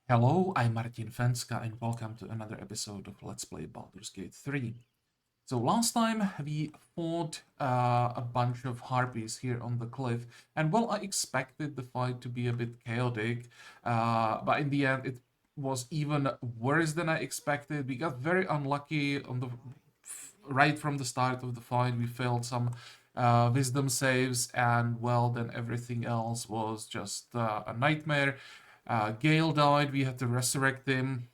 Hello, I'm Martin Fencka and welcome to another episode of Let's Play Baldur's Gate 3. So last time we fought a bunch of harpies here on the cliff, and well, I expected the fight to be a bit chaotic, but in the end it was even worse than I expected. We got very unlucky on the right from the start of the fight. We failed some wisdom saves, and well, then everything else was just a nightmare. Gale died, we had to resurrect him,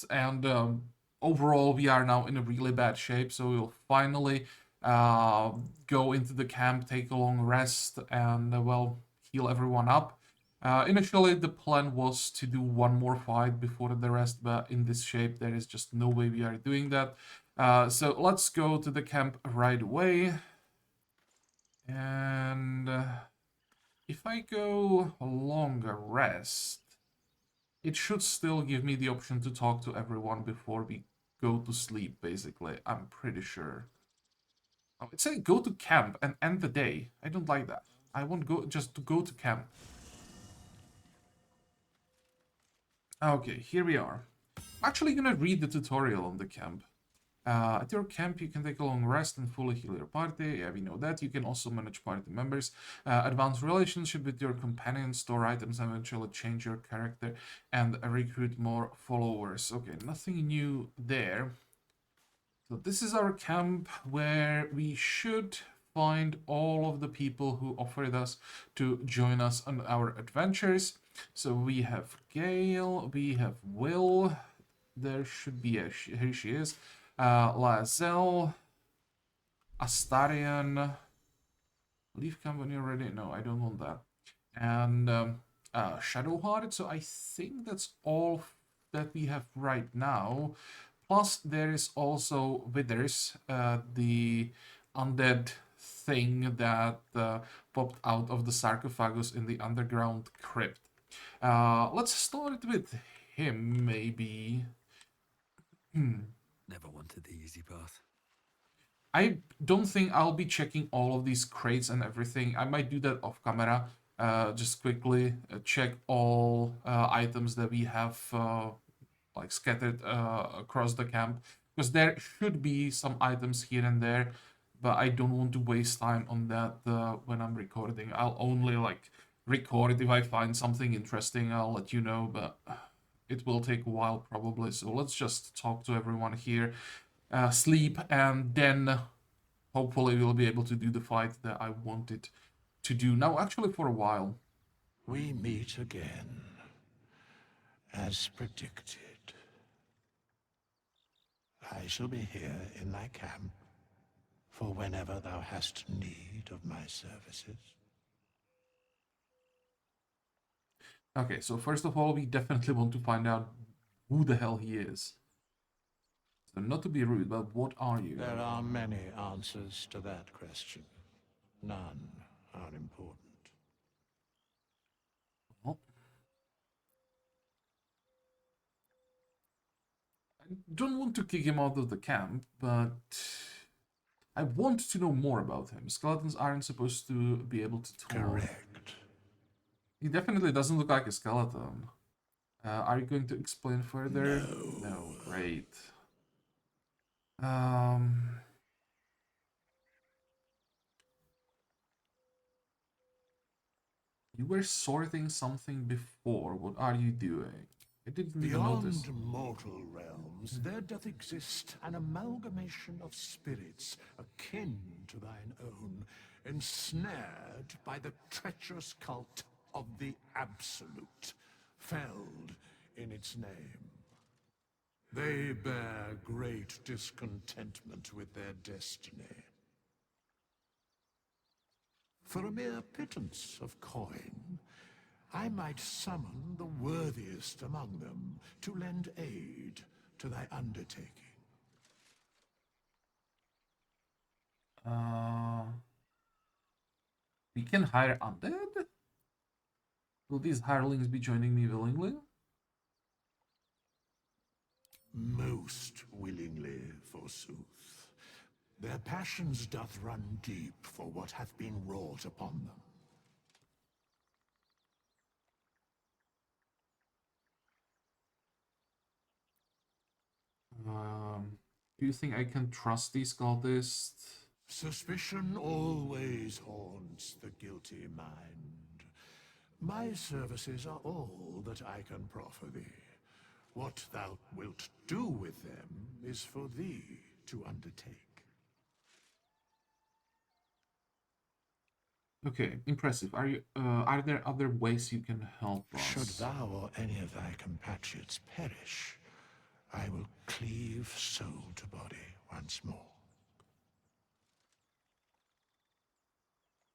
and overall, we are now in a really bad shape. So we'll finally uh, go into the camp, take a long rest, and well, heal everyone up. Initially, the plan was to do one more fight before the rest, but in this shape, there is just no way we are doing that. So let's go to the camp right away. And if I go a longer rest, it should still give me the option to talk to everyone before we go to sleep, basically. I'm pretty sure. Oh, it said go to camp and end the day. I don't like that. I want go just to go to camp. Okay, here we are. I'm actually gonna read the tutorial on the camp. At your camp, you can take a long rest and fully heal your party. Yeah, we know that. You can also manage party members, advance relationship with your companions, store items, and eventually change your character and recruit more followers. Okay, nothing new there. So this is our camp where we should find all of the people who offered us to join us on our adventures. So we have Gale, we have Will, there should be here she is, Lazel, Astarion, Leaf Company already? No, I don't want that. And Shadowheart. So I think that's all that we have right now. Plus, there is also Withers, the undead thing that popped out of the sarcophagus in the underground crypt. Let's start with him, maybe. Never wanted the easy path. I don't think I'll be checking all of these crates and everything. I might do that off camera. Just quickly check all items that we have like scattered across the camp, because there should be some items here and there, but I don't want to waste time on that when I'm recording. I'll only like record if I find something interesting. I'll let you know, but it will take a while probably. So let's just talk to everyone here, sleep, and then hopefully we'll be able to do the fight that I wanted to do now, actually, for a while. We meet again, as predicted. I shall be here in thy camp, for whenever thou hast need of my services. Okay, so first of all, we definitely want to find out who the hell he is. So not to be rude, but what are you? There are many answers to that question. None are important. Well, I don't want to kick him out of the camp, but I want to know more about him. Skeletons aren't supposed to be able to talk. Correct. He definitely doesn't look like a skeleton. Are you going to explain further? No. No, great. Um, you were sorting something before. What are you doing? I didn't even notice. Beyond mortal realms, there doth exist an amalgamation of spirits akin to thine own, ensnared by the treacherous cult of the Absolute, felled in its name. They bear great discontentment with their destiny. For a mere pittance of coin, I might summon the worthiest among them to lend aid to thy undertaking. Uh, we can hire undead? Will these hirelings be joining me willingly? Most willingly, forsooth. Their passions doth run deep for what hath been wrought upon them. Do you think I can trust these cultists? Suspicion always haunts the guilty mind. My services are all that I can proffer thee. What thou wilt do with them is for thee to undertake. Okay, impressive. Are there other ways you can help Should us? thou or any of thy compatriots perish, I will cleave soul to body once more.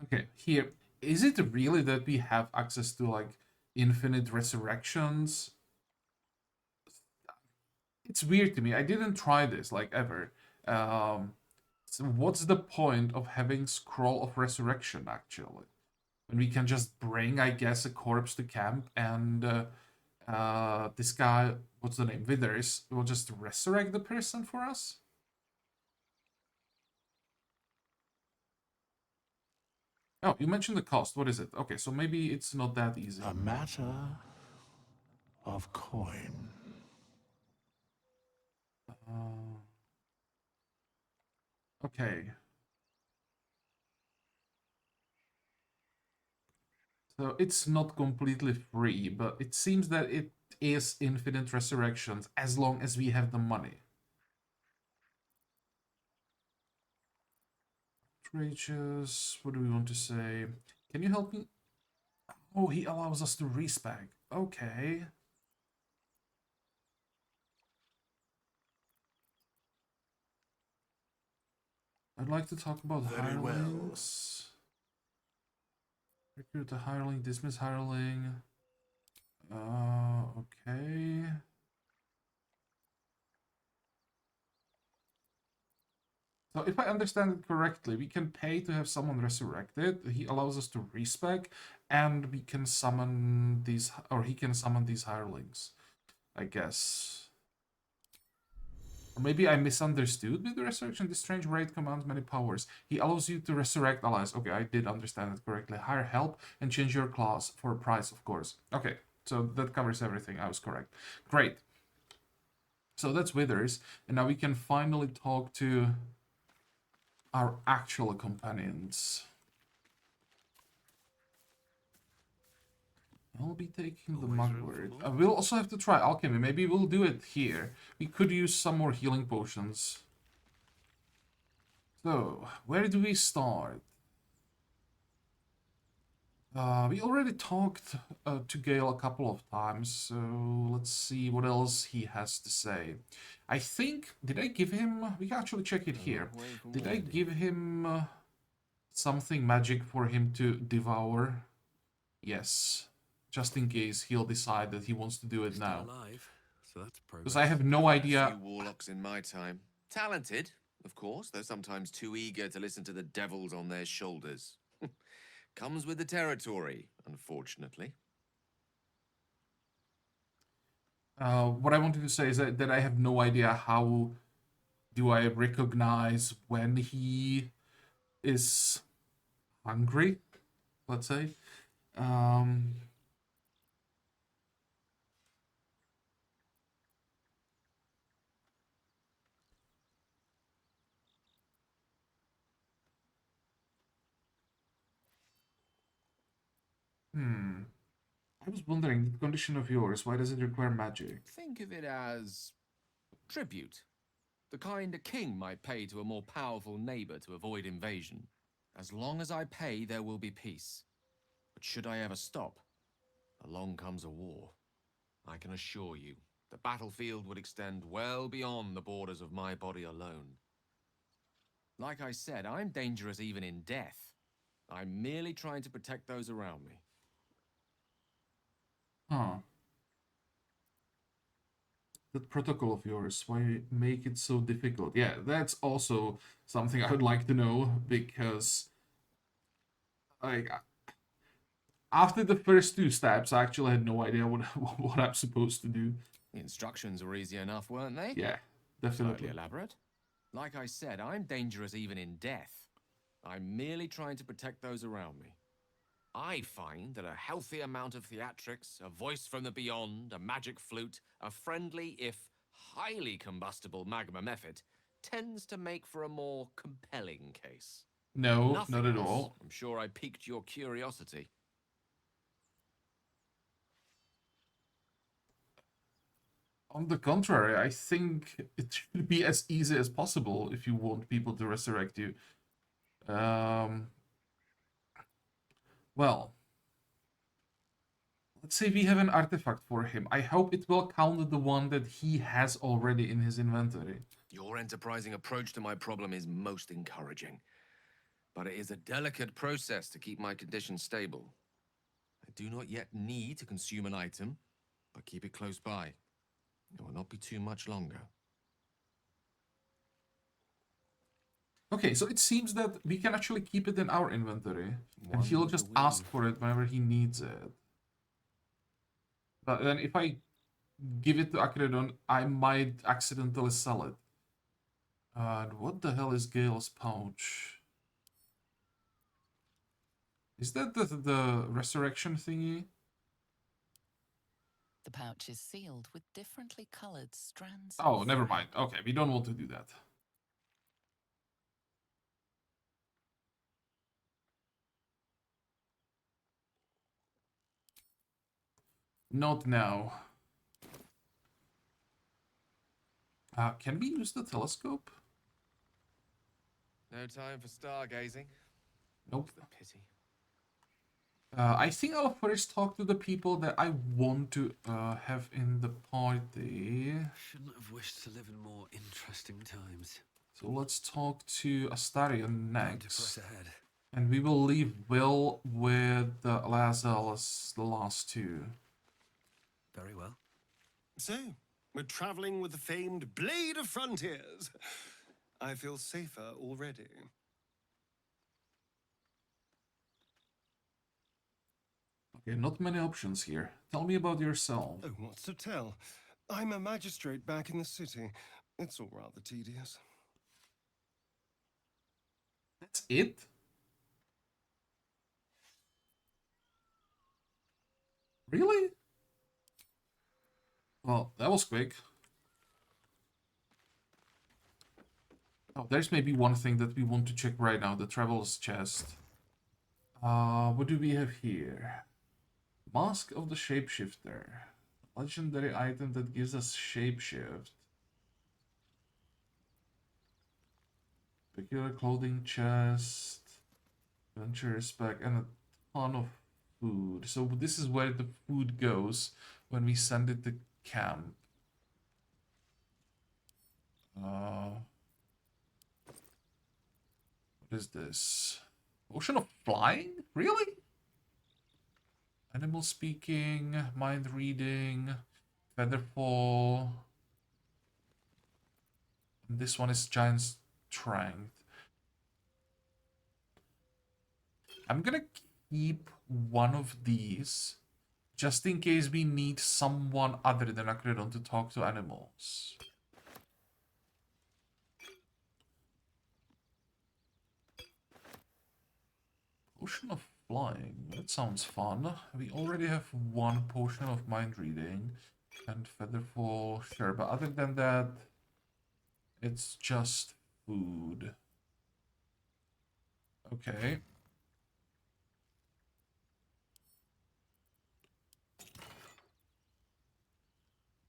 Okay, here. Is it really that we have access to like infinite resurrections? It's weird to me. I didn't try this like ever. So what's the point of having Scroll of Resurrection actually? When we can just bring, I guess, a corpse to camp and this guy, what's the name, Withers, will just resurrect the person for us? Oh, you mentioned the cost. What is it? Okay, so maybe it's not that easy. A matter of coin. Okay. So it's not completely free, but it seems that it is infinite resurrections as long as we have the money. Outrageous. What do we want to say? Can you help me? Oh, he allows us to respec. Okay. I'd like to talk about Very well. hirelings. Recruit a hireling, dismiss hireling. Okay. So if I understand it correctly, we can pay to have someone resurrected. He allows us to respec, and we can summon these, or he can summon these hirelings, I guess. Or maybe I misunderstood with the resurrection. This strange raid commands many powers. He allows you to resurrect allies. Okay, I did understand it correctly. Hire help and change your class for a price, of course. Okay, so that covers everything. I was correct. Great. So that's Withers, and now we can finally talk to our actual companions. I'll be taking the mugwort. We'll also have to try alchemy. Maybe we'll do it here. We could use some more healing potions. So, where do we start? We already talked to Gale a couple of times, so let's see what else he has to say. I think, did I give him, we can actually check it here. Did I give him something magic for him to devour? Yes, just in case he'll decide that he wants to do it now. Because I have no idea. A few warlocks in my time. Talented, of course, though sometimes too eager to listen to the devils on their shoulders. Comes with the territory, unfortunately. What I wanted to say is that I have no idea how do I recognize when he is hungry, let's say. Um, I was wondering, the condition of yours, why does it require magic? Think of it as tribute. The kind a king might pay to a more powerful neighbor to avoid invasion. As long as I pay, there will be peace. But should I ever stop, along comes a war. I can assure you, the battlefield would extend well beyond the borders of my body alone. Like I said, I'm dangerous even in death. I'm merely trying to protect those around me. Huh. That protocol of yours, why make it so difficult? Yeah, that's also something I would like to know, because like after the first two steps, I actually had no idea what what I'm supposed to do. The instructions were easy enough, weren't they? Yeah, Slightly definitely. elaborate. Like I said, I'm dangerous even in death. I'm merely trying to protect those around me. I find that a healthy amount of theatrics, a voice from the beyond, a magic flute, a friendly, if highly combustible magma method, tends to make for a more compelling case. No, Nothing not at else. all. I'm sure I piqued your curiosity. On the contrary, I think it should be as easy as possible if you want people to resurrect you. Well, let's say we have an artifact for him. I hope it will count the one that he has already in his inventory. Your enterprising approach to my problem is most encouraging. But it is a delicate process to keep my condition stable. I do not yet need to consume an item, but keep it close by. It will not be too much longer. Okay, so it seems that we can actually keep it in our inventory. And One he'll with the just ask wind. for it whenever he needs it. But then if I give it to Akredon, I might accidentally sell it. And what the hell is Gale's pouch? Is that the resurrection thingy? The pouch is sealed with differently colored strands. Oh, of never thread. mind. Okay, we don't want to do that. Not now. Can we use the telescope? No time for stargazing. Nope. The pity. I think I'll first talk to the people that I want to have in the party. Shouldn't have wished to live in more interesting times. So let's talk to Astarion Time to press next. ahead. And we will leave Will with Lazel as the last two. Very well. So, we're traveling with the famed Blade of Frontiers. I feel safer already. Okay, not many options here. Tell me about yourself. Oh, what's to tell? I'm a magistrate back in the city. It's all rather tedious. That's it? Really? Well, that was quick. Oh, there's maybe one thing that we want to check right now, the traveler's chest. What do we have here? Mask of the Shapeshifter. Legendary item that gives us shapeshift. Peculiar clothing chest. Adventurer's pack and a ton of food. So this is where the food goes when we send it to camp. What is this? Ocean of Flying? Really? Animal speaking, mind reading, featherfall. And this one is giant strength. I'm gonna keep one of these just in case we need someone other than Akredon to talk to animals. Potion of Flying, that sounds fun. We already have one potion of mind reading and featherfall, sure, but other than that, it's just food. Okay.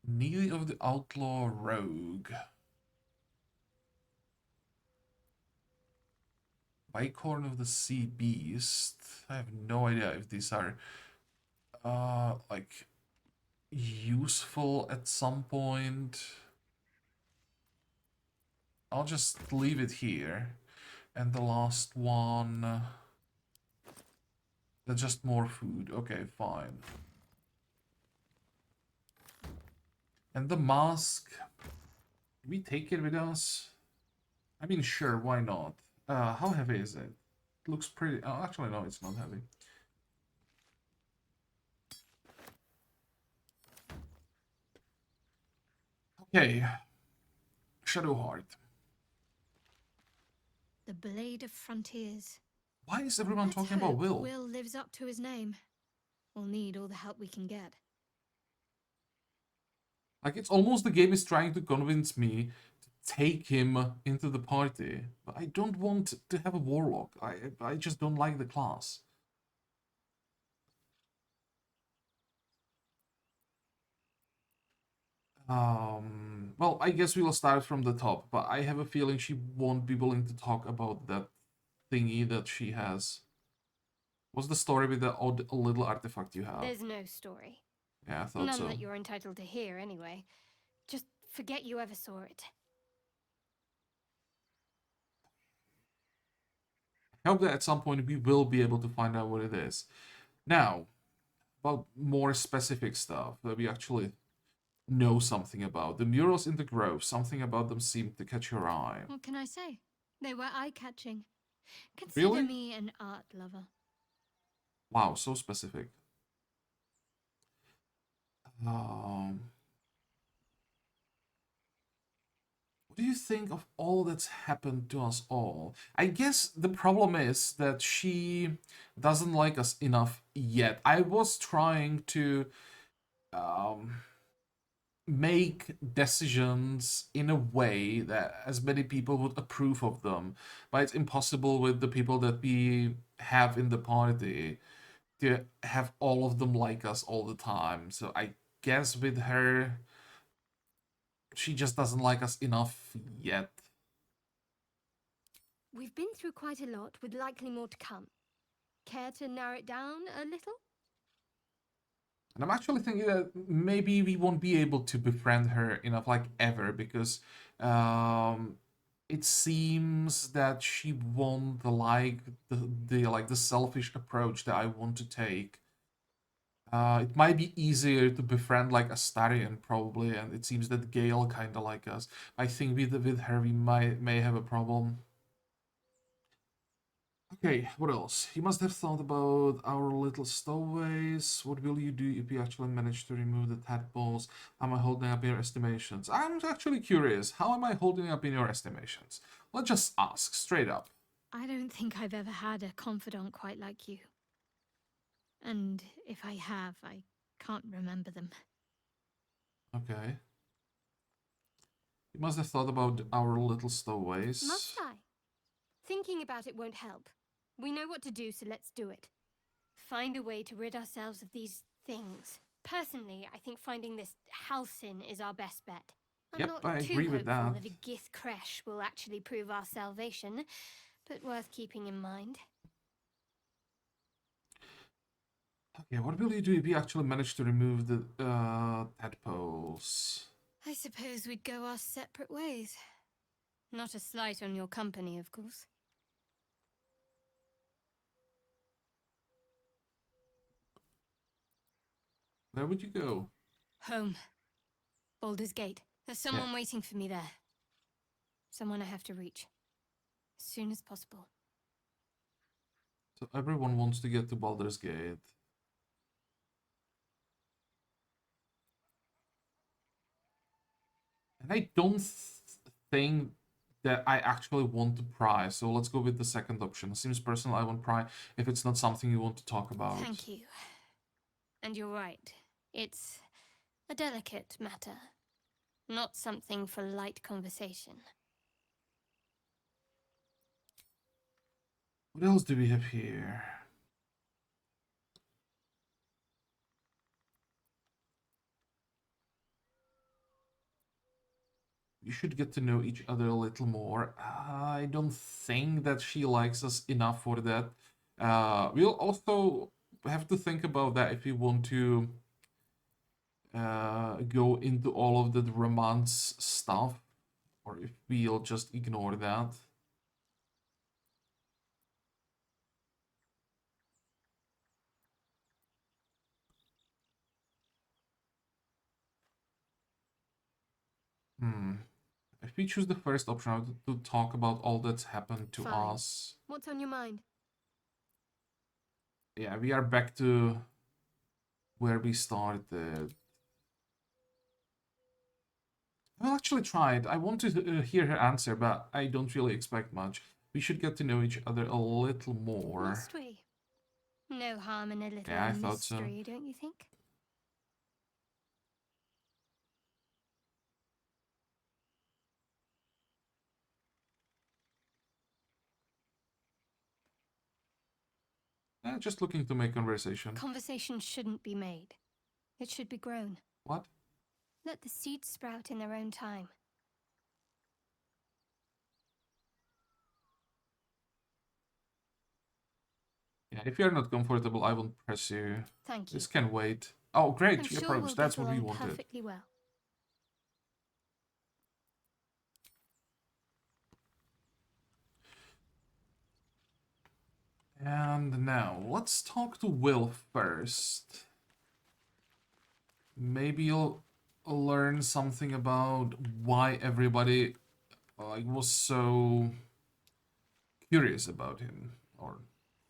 Neely of the Outlaw Rogue. Bicorn of the Sea Beast. I have no idea if these are like useful at some point. I'll just leave it here. And the last one, that's just more food. Okay, fine. And the mask, do we take it with us? I mean, sure, why not? How heavy is it? It looks pretty. Oh, actually, no, it's not heavy. Okay. Shadowheart. The Blade of Frontiers. Why is everyone Let's talking about hope Will? Will lives up to his name. We'll need all the help we can get. Like, it's almost the game is trying to convince me to take him into the party. But I don't want to have a warlock. I just don't like the class. Well, I guess we will start from the top, but I have a feeling she won't be willing to talk about that thingy that she has. What's the story with the odd little artifact you have? There's no story. Yeah, I thought None so. that you're entitled to hear, anyway. Just forget you ever saw it. I hope that at some point we will be able to find out what it is. Now, about more specific stuff that we actually know something about. The murals in the grove, something about them seemed to catch your eye. What can I say? They were eye-catching. Consider Really? me an art lover. Wow, so specific. What do you think of all that's happened to us all? I guess the problem is that she doesn't like us enough yet. I was trying to make decisions in a way that as many people would approve of them, but it's impossible with the people that we have in the party to have all of them like us all the time. So I guess with her, she just doesn't like us enough yet. We've been through quite a lot, with likely more to come. Care to narrow it down a little? And I'm actually thinking that maybe we won't be able to befriend her enough, like ever, because it seems that she won't like the selfish approach that I want to take. It might be easier to befriend like Astarion probably, and it seems that Gale kind of like us. I think with her we may have a problem. Okay, what else? You must have thought about our little stowaways. What will you do if you actually manage to remove the tadpoles? How am I holding up in your estimations? I'm actually curious. How am I holding up in your estimations? Let's just ask, straight up. I don't think I've ever had a confidant quite like you. And if I have, I can't remember them. Okay. You must have thought about our little stowaways. Must I? Thinking about it won't help. We know what to do, so let's do it. Find a way to rid ourselves of these things. Personally, I think finding this Halcyon is our best bet. I'm Yep, not I too agree with hopeful that. that a Gith Kresh will actually prove our salvation, but worth keeping in mind. Okay, what will you do if you actually manage to remove the tadpoles? I suppose we'd go our separate ways. Not a slight on your company, of course. Where would you go? Home. Baldur's Gate. There's someone waiting for me there. Someone I have to reach. As soon as possible. So everyone wants to get to Baldur's Gate. And I don't think that I actually want to pry, so let's go with the second option. It seems personal, I won't pry if it's not something you want to talk about. Thank you. And you're right. It's a delicate matter. Not something for light conversation. What else do we have here? We should get to know each other a little more. I don't think that she likes us enough for that. We'll also have to think about that if we want to go into all of the romance stuff, or if we'll just ignore that. If we choose the first option, I would to talk about all that's happened to Fine. us. What's on your mind? Yeah, we are back to where we started. I'll actually try it. I want to hear her answer, but I don't really expect much. We should get to know each other a little more. Must we? No harm in a little Yeah, I thought so. mystery, don't you think? Just looking to make conversation. Conversation shouldn't be made. It should be grown. What? Let the seeds sprout in their own time. Yeah, if you're not comfortable, I won't press you. Thank you. This can wait. Oh, great, I'm she sure approves. we'll That's get what we along wanted. perfectly well. And now, let's talk to Will first. Maybe you'll learn something about why everybody was so curious about him, or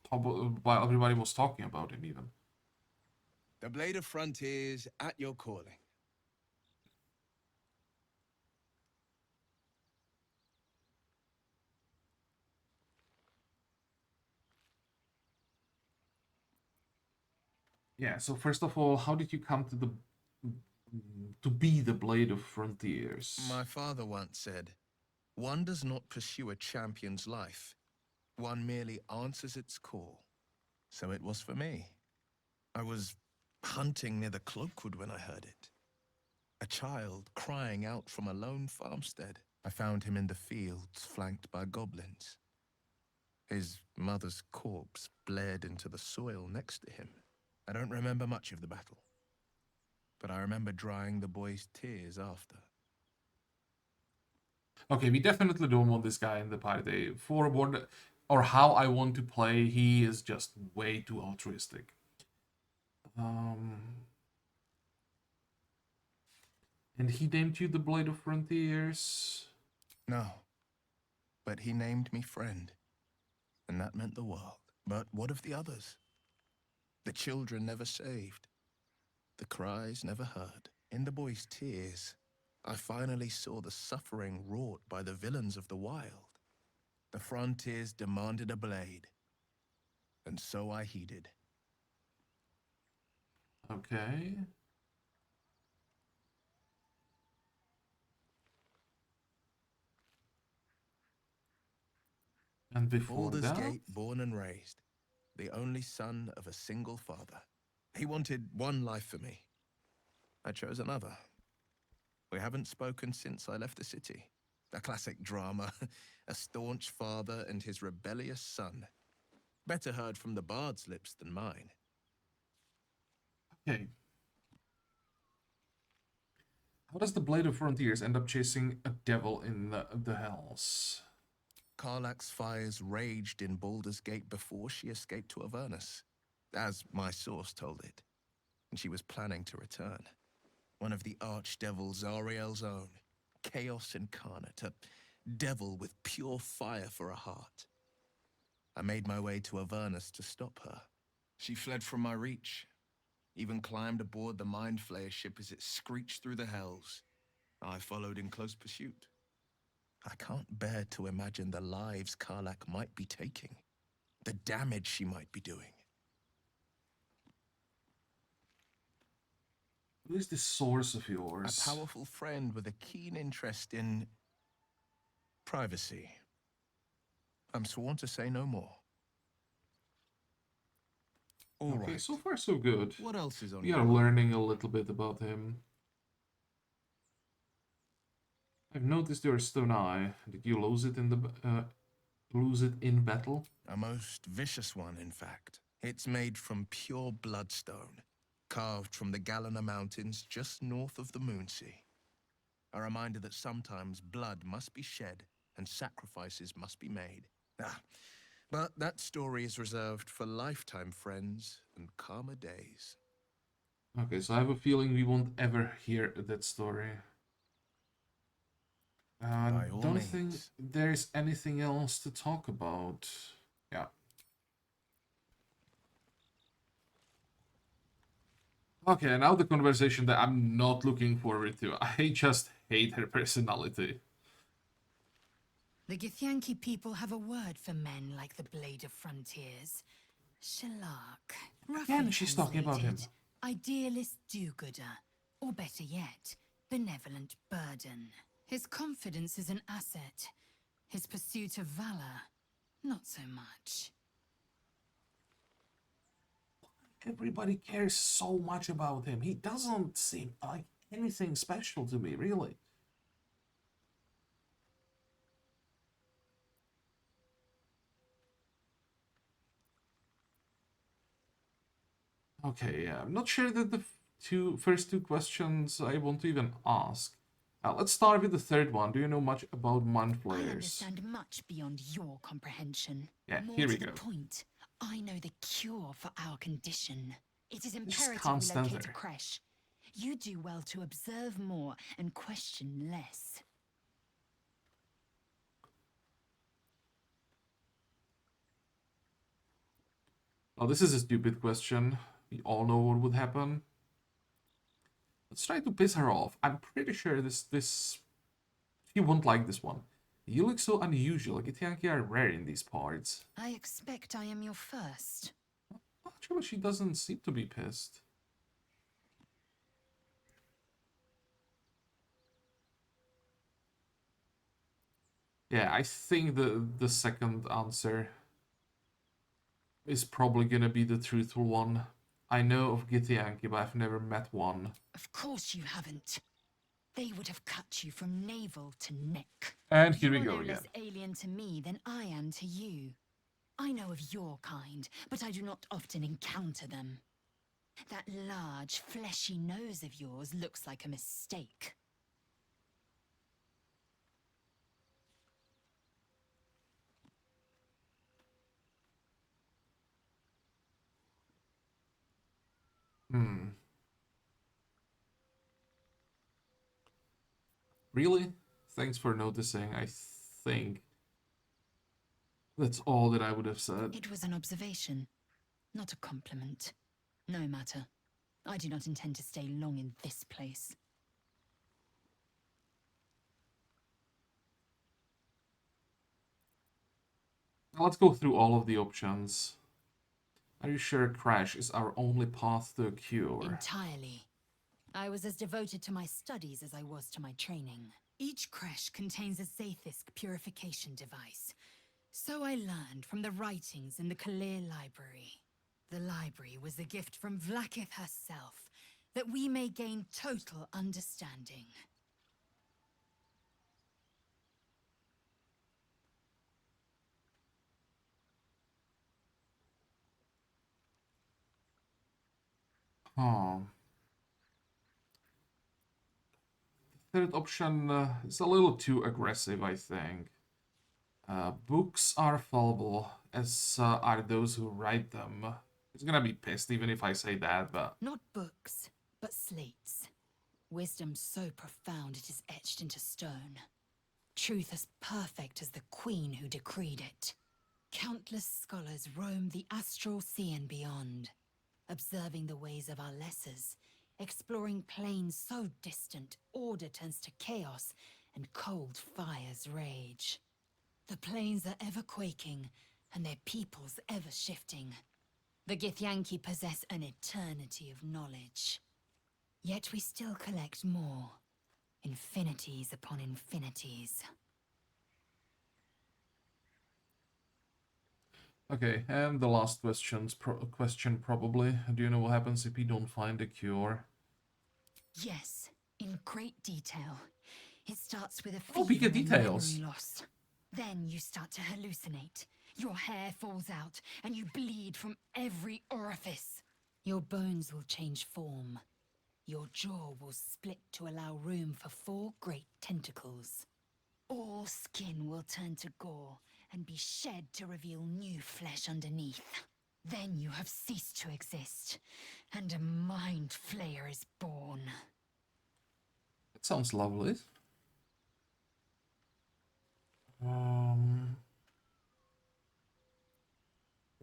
while everybody was talking about him even. The Blade of Frontiers at your calling. Yeah, so first of all, how did you come to be the Blade of Frontiers? My father once said, one does not pursue a champion's life. One merely answers its call. So it was for me. I was hunting near the Cloakwood when I heard it. A child crying out from a lone farmstead. I found him in the fields, flanked by goblins. His mother's corpse blared into the soil next to him. I don't remember much of the battle, but I remember drying the boy's tears after. Okay, we definitely don't want this guy in the party. For what or how I want to play, he is just way too altruistic. And he named you the Blade of Frontiers? No, but he named me friend, and that meant the world. But what of the others? The children never saved, the cries never heard. In the boy's tears, I finally saw the suffering wrought by the villains of the wild. The Frontiers demanded a blade, and so I heeded. Okay. And before Baldur's that? Gate, born and raised, the only son of a single father. He wanted one life for me. I chose another. We haven't spoken since I left the city. A classic drama, a staunch father and his rebellious son. Better heard from the bard's lips than mine. Okay. How does the Blade of Frontiers end up chasing a devil in the hells? Karlach's fires raged in Baldur's Gate before she escaped to Avernus, as my source told it, and she was planning to return. One of the archdevils Zariel's own, chaos incarnate, a devil with pure fire for a heart. I made my way to Avernus to stop her. She fled from my reach, even climbed aboard the Mind Flayer ship as it screeched through the hells. I followed in close pursuit. I can't bear to imagine the lives Karlach might be taking, the damage she might be doing. Who is this source of yours? A powerful friend with a keen interest in privacy. I'm sworn to say no more. All Okay, right. so far so good. What else is on We your are mind? learning a little bit about him. I've noticed your stone eye. Did you lose it in battle? A most vicious one, in fact. It's made from pure bloodstone, carved from the Galena Mountains just north of the Moonsea. A reminder that sometimes blood must be shed and sacrifices must be made. But that story is reserved for lifetime friends and calmer days. Okay, so I have a feeling we won't ever hear that story. By all Don't means. think there's anything else to talk about. Yeah. Okay, now the conversation that I'm not looking forward to. I just hate her personality. The Githyanki people have a word for men like the Blade of Frontiers. Shalak. Again, she's talking about him. Idealist do-gooder. Or better yet, benevolent burden. His confidence is an asset. His pursuit of valor, not so much. everybody cares so much about him. He doesn't seem like anything special to me, really. Okay, I'm not sure that the first two questions I want to even ask. Let's start with the third one. Do you know much about mind I flayers? understand much beyond your comprehension. Yeah, More here we to the go. point, I know the cure for our condition. It is Just imperative can't we stand locate a there. creche. You do well to observe more and question less. Oh, this is a stupid question. We all know what would happen. Let's try to piss her off. I'm pretty sure she won't like this one. You look so unusual. Githyanki are rare in these parts. I expect I am your first. Actually, she doesn't seem to be pissed. Yeah, I think the second answer is probably gonna be the truthful one. I know of Githyanki, but I've never met one. Of course you haven't. They would have cut you from navel to neck. And here we You're go no again. less alien to me than I am to you. I know of your kind, but I do not often encounter them. That large, fleshy nose of yours looks like a mistake. Really? Thanks for noticing. I think that's all that I would have said. It was an observation, not a compliment. No matter. I do not intend to stay long in this place. Now let's go through all of the options. Are you sure crash is our only path to a cure? Entirely. I was as devoted to my studies as I was to my training. Each creche contains a Zaithisk purification device. So I learned from the writings in the Kalir Library. The library was a gift from Vlakith herself, that we may gain total understanding. Oh. Third option is a little too aggressive, I think. Books are fallible, as are those who write them. He's gonna be pissed even if I say that, but... Not books, but slates. Wisdom so profound it is etched into stone. Truth as perfect as the queen who decreed it. Countless scholars roam the astral sea and beyond, observing the ways of our lessers, exploring planes so distant order turns to chaos and cold fires rage. The planes are ever quaking, and their peoples ever shifting. The Githyanki possess an eternity of knowledge. Yet we still collect more. Infinities upon infinities. Okay, and the last question probably. Do you know what happens if we don't find a cure? Yes, in great detail. It starts with a Oh, fever bigger and details. memory loss. Then you start to hallucinate. Your hair falls out, and you bleed from every orifice. Your bones will change form. Your jaw will split to allow room for 4 great tentacles. All skin will turn to gore and be shed to reveal new flesh underneath. Then you have ceased to exist, and a mind flayer is born. That sounds lovely.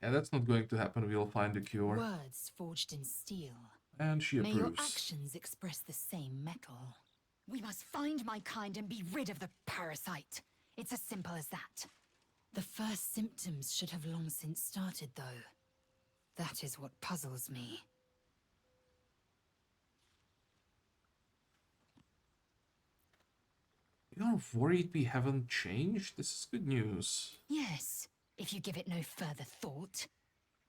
Yeah, that's not going to happen. We'll find a cure. Words forged in steel. And she May your approves. actions express the same metal. We must find my kind and be rid of the parasite. It's as simple as that. The first symptoms should have long since started, though. That is what puzzles me. You're worried we haven't changed? This is good news. Yes, if you give it no further thought.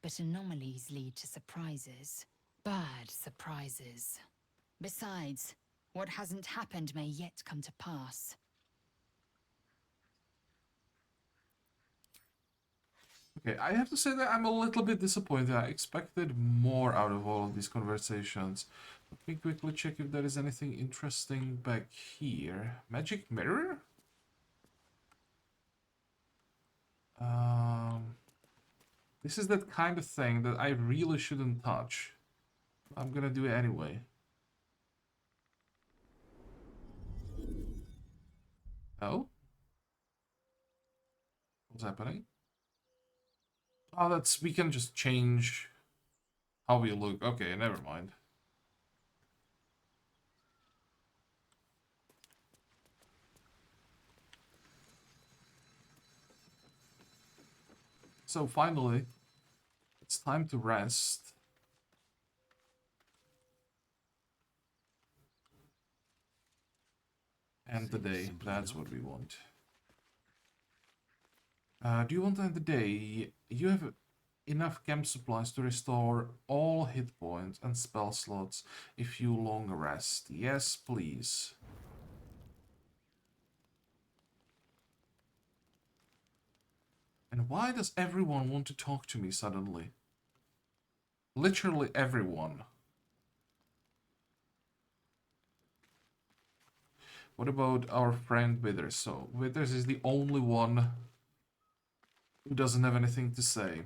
But anomalies lead to surprises. Bad surprises. Besides, what hasn't happened may yet come to pass. Okay, I have to say that I'm a little bit disappointed. I expected more out of all of these conversations. Let me quickly check if there is anything interesting back here. Magic mirror? This is that kind of thing that I really shouldn't touch. I'm gonna do it anyway. Oh? What's happening? Oh, that's... we can just change how we look. Okay, never mind. So finally, it's time to rest. End the day. That's what we want. Do you want to end the day? You have enough camp supplies to restore all hit points and spell slots if you long rest. Yes, please. And why does everyone want to talk to me suddenly? Literally everyone. What about our friend Withers? So, Withers is the only one who doesn't have anything to say.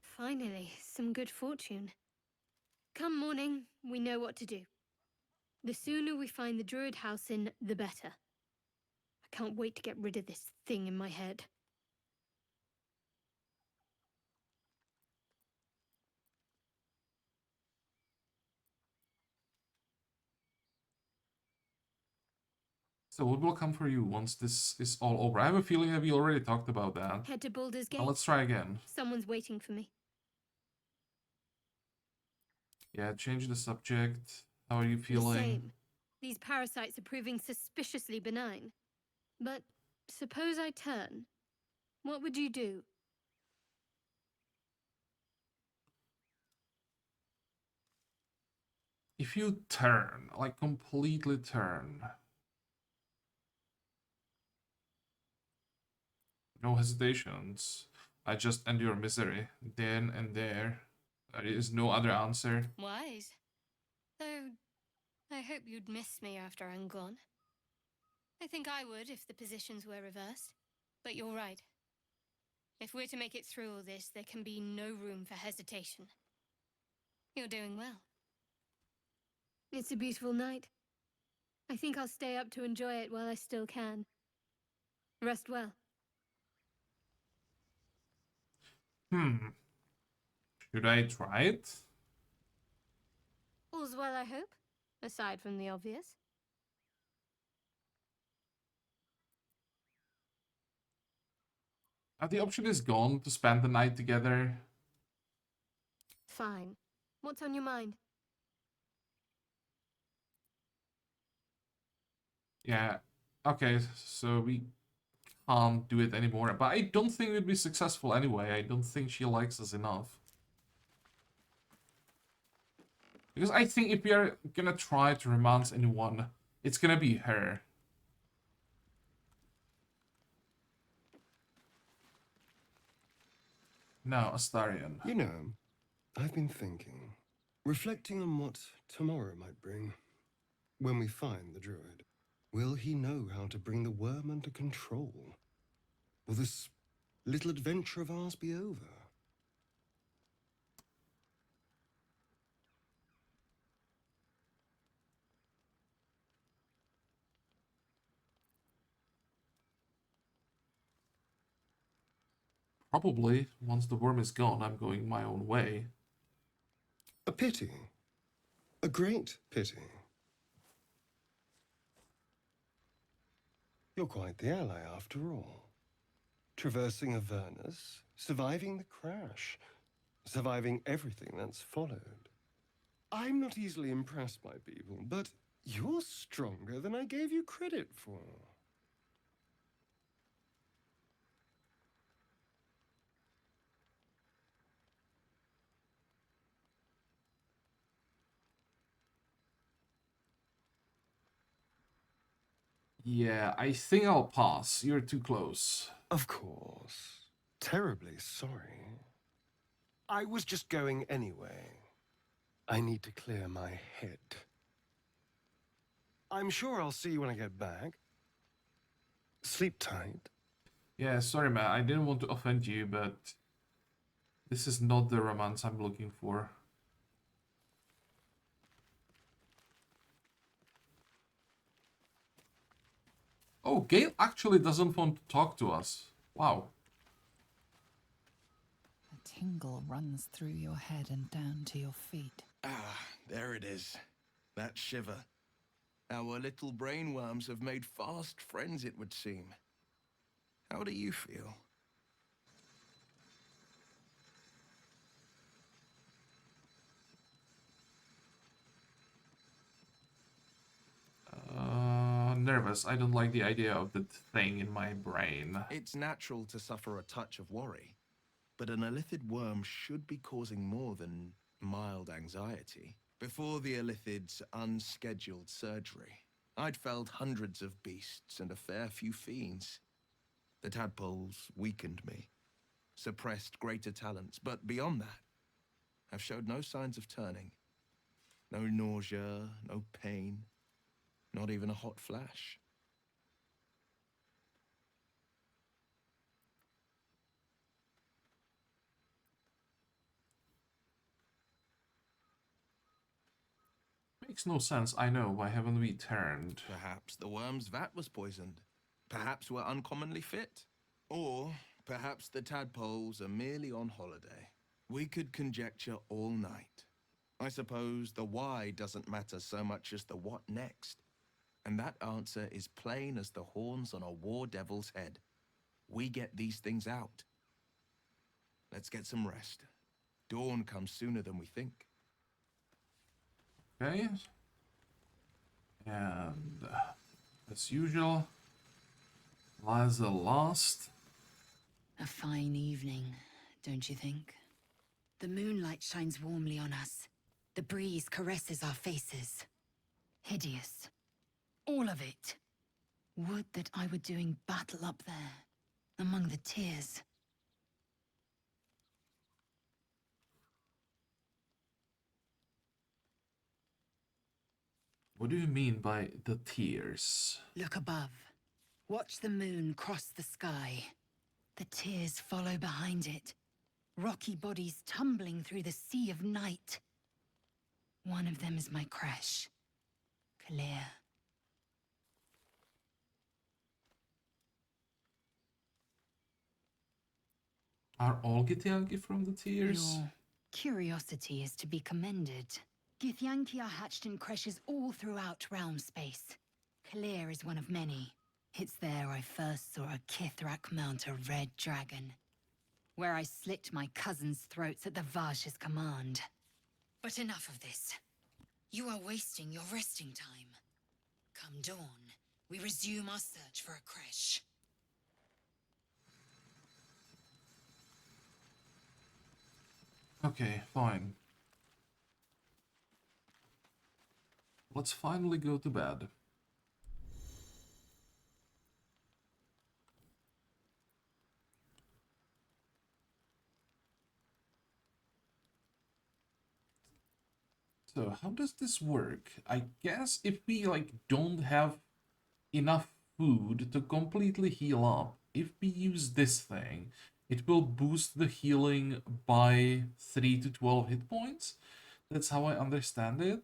Finally, some good fortune. Come morning, we know what to do. The sooner we find the druid house in, the better. I can't wait to get rid of this thing in my head. So what will come for you once this is all over? I have a feeling that we already talked about that. Head to Baldur's Gate. Now let's try again. Someone's waiting for me. Yeah, change the subject. How are you The feeling? same. These parasites are proving suspiciously benign. But suppose I turn. What would you do? If you turn, like completely turn. No hesitations. I just end your misery. Then and there. There is no other answer. Wise. Though, I hope you'd miss me after I'm gone. I think I would if the positions were reversed. But you're right. If we're to make it through all this, there can be no room for hesitation. You're doing well. It's a beautiful night. I think I'll stay up to enjoy it while I still can. Rest well. Should I try it? All's well, I hope. Aside from the obvious. The option is gone to spend the night together. Fine. What's on your mind? Yeah. Okay, so we can't do it anymore. But I don't think we'd be successful anyway. I don't think she likes us enough. Because I think if we are gonna try to romance anyone, it's gonna be her. Now, Astarion. You know, I've been thinking, reflecting on what tomorrow might bring. When we find the druid, will he know how to bring the worm under control? Will this little adventure of ours be over? Probably, once the worm is gone, I'm going my own way. A pity. A great pity. You're quite the ally after all. Traversing Avernus, surviving the crash, surviving everything that's followed. I'm not easily impressed by people, but you're stronger than I gave you credit for. Yeah, I think I'll pass. You're too close. Of course. Terribly sorry. I was just going anyway. I need to clear my head. I'm sure I'll see you when I get back. Sleep tight. Yeah, sorry, man. I didn't want to offend you, but this is not the romance I'm looking for. Oh, Gale actually doesn't want to talk to us. Wow. A tingle runs through your head and down to your feet. Ah, there it is. That shiver. Our little brainworms have made fast friends, it would seem. How do you feel? Nervous. I don't like the idea of that thing in my brain. It's natural to suffer a touch of worry, but an illithid worm should be causing more than mild anxiety. Before the illithid's unscheduled surgery, I'd felled hundreds of beasts and a fair few fiends. The tadpoles weakened me, suppressed greater talents, but beyond that, I've showed no signs of turning. No nausea, no pain, not even a hot flash. Makes no sense, I know. Why haven't we turned? Perhaps the worm's vat was poisoned. Perhaps we're uncommonly fit. Or perhaps the tadpoles are merely on holiday. We could conjecture all night. I suppose the why doesn't matter so much as the what next. And that answer is plain as the horns on a war devil's head. We get these things out. Let's get some rest. Dawn comes sooner than we think. Okay. And as usual, Liza lost. A fine evening, don't you think? The moonlight shines warmly on us. The breeze caresses our faces. Hideous. All of it. Would that I were doing battle up there, among the tears. What do you mean by the tears? Look above. Watch the moon cross the sky. The tears follow behind it. Rocky bodies tumbling through the sea of night. One of them is my crash. Clear. Are all Githyanki from the tears? Your curiosity is to be commended. Githyanki are hatched in creches all throughout realm space. Clear is one of many. It's there I first saw a Kithrak mount a red dragon. Where I slit my cousins' throats at the Vash's command. But enough of this. You are wasting your resting time. Come dawn, we resume our search for a creche. Okay, fine. Let's finally go to bed. So how does this work? I guess if we like don't have enough food to completely heal up, if we use this thing, it will boost the healing by 3 to 12 hit points. That's how I understand it.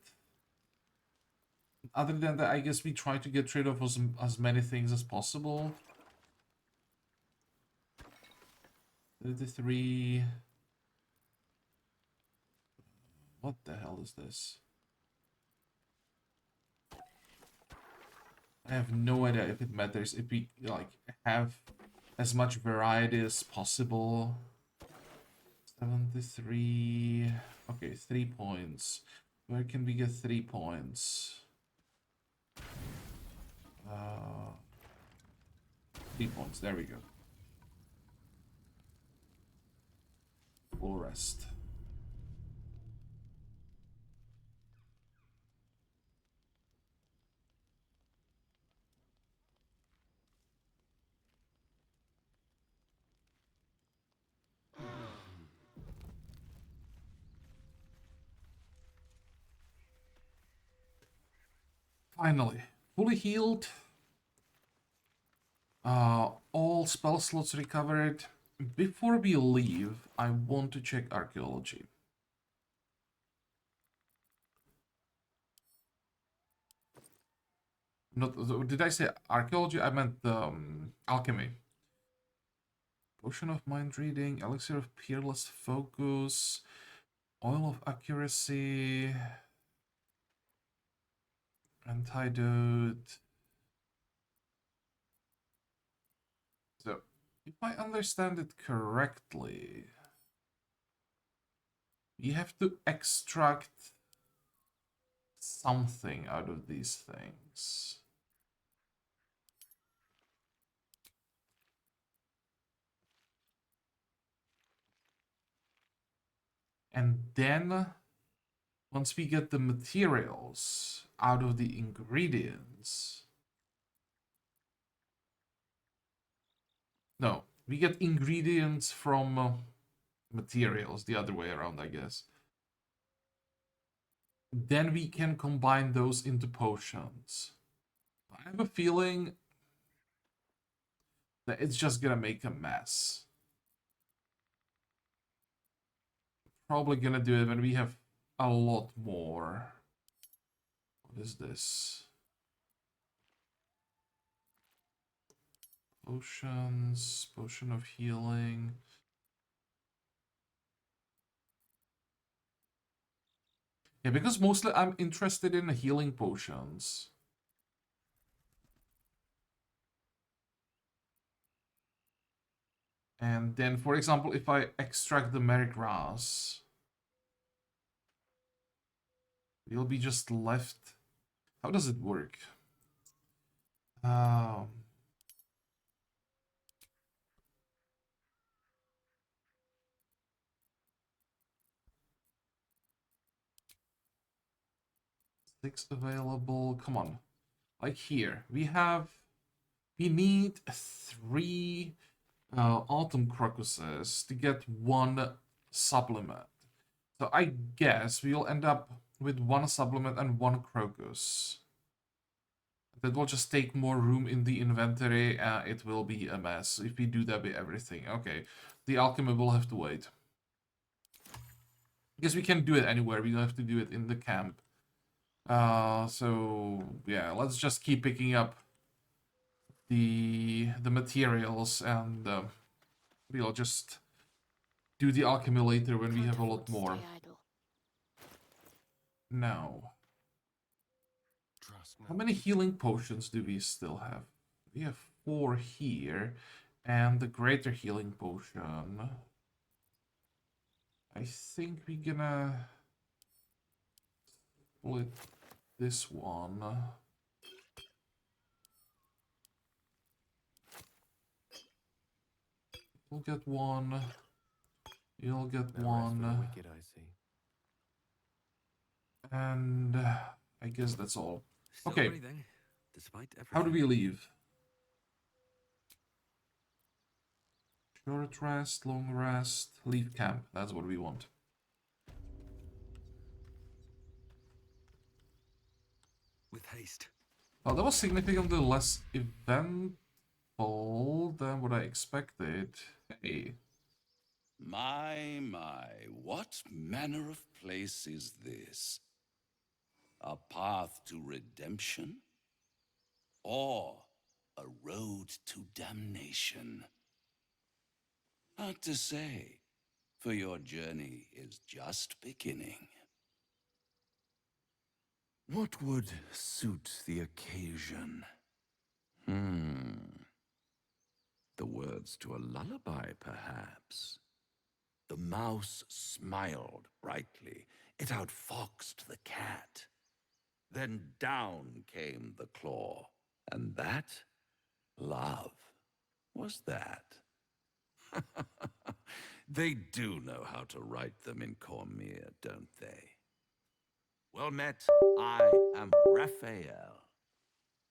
Other than that, I guess we try to get rid of as many things as possible. 33. What the hell is this? I have no idea if it matters if we like have as much variety as possible. 73. Okay, 3 points. Where can we get 3 points? 3 points. There we go. Full rest. Finally, fully healed. All spell slots recovered. Before we leave, I want to check archaeology. Not, did I say archaeology? I meant alchemy. Potion of mind reading, elixir of peerless focus, oil of accuracy, antidote. So, if I understand it correctly, we have to extract something out of these things. And then, once we get the materials out of the ingredients... No, we get ingredients from materials, the other way around, I guess. Then we can combine those into potions. I have a feeling that it's just gonna make a mess. Probably gonna do it when we have a lot more. What is this? Potions, potion of healing. Yeah, because mostly I'm interested in healing potions. And then, for example, if I extract the merrygrass, we'll be just left... How does it work? 6 available. Come on. Like here, we need 3 autumn crocuses to get 1 supplement. So I guess we'll end up with 1 supplement and 1 crocus. That will just take more room in the inventory. It will be a mess if we do that with everything. Okay, the alchemy will have to wait. Because we can do it anywhere. We don't have to do it in the camp. So yeah, let's just keep picking up the materials, and we'll just do the alchemy later when we have a lot more. Now, how many healing potions do we still have? We have 4 here, and the greater healing potion. I think we're gonna split this one. We'll get 1. You'll get No rest for the 1. wicked, I see. And I guess that's all. Still Okay, breathing, despite how do everything. we leave? Short rest, long rest, leave camp. That's what we want. With haste. Well, that was significantly less eventful than what I expected. Hey. My, what manner of place is this? A path to redemption? Or a road to damnation? Hard to say, for your journey is just beginning. What would suit the occasion? The words to a lullaby, perhaps. The mouse smiled brightly. It outfoxed the cat. Then down came the claw. And that, love, was that. They do know how to write them in Cormier, don't they? Well met, I am Raphael.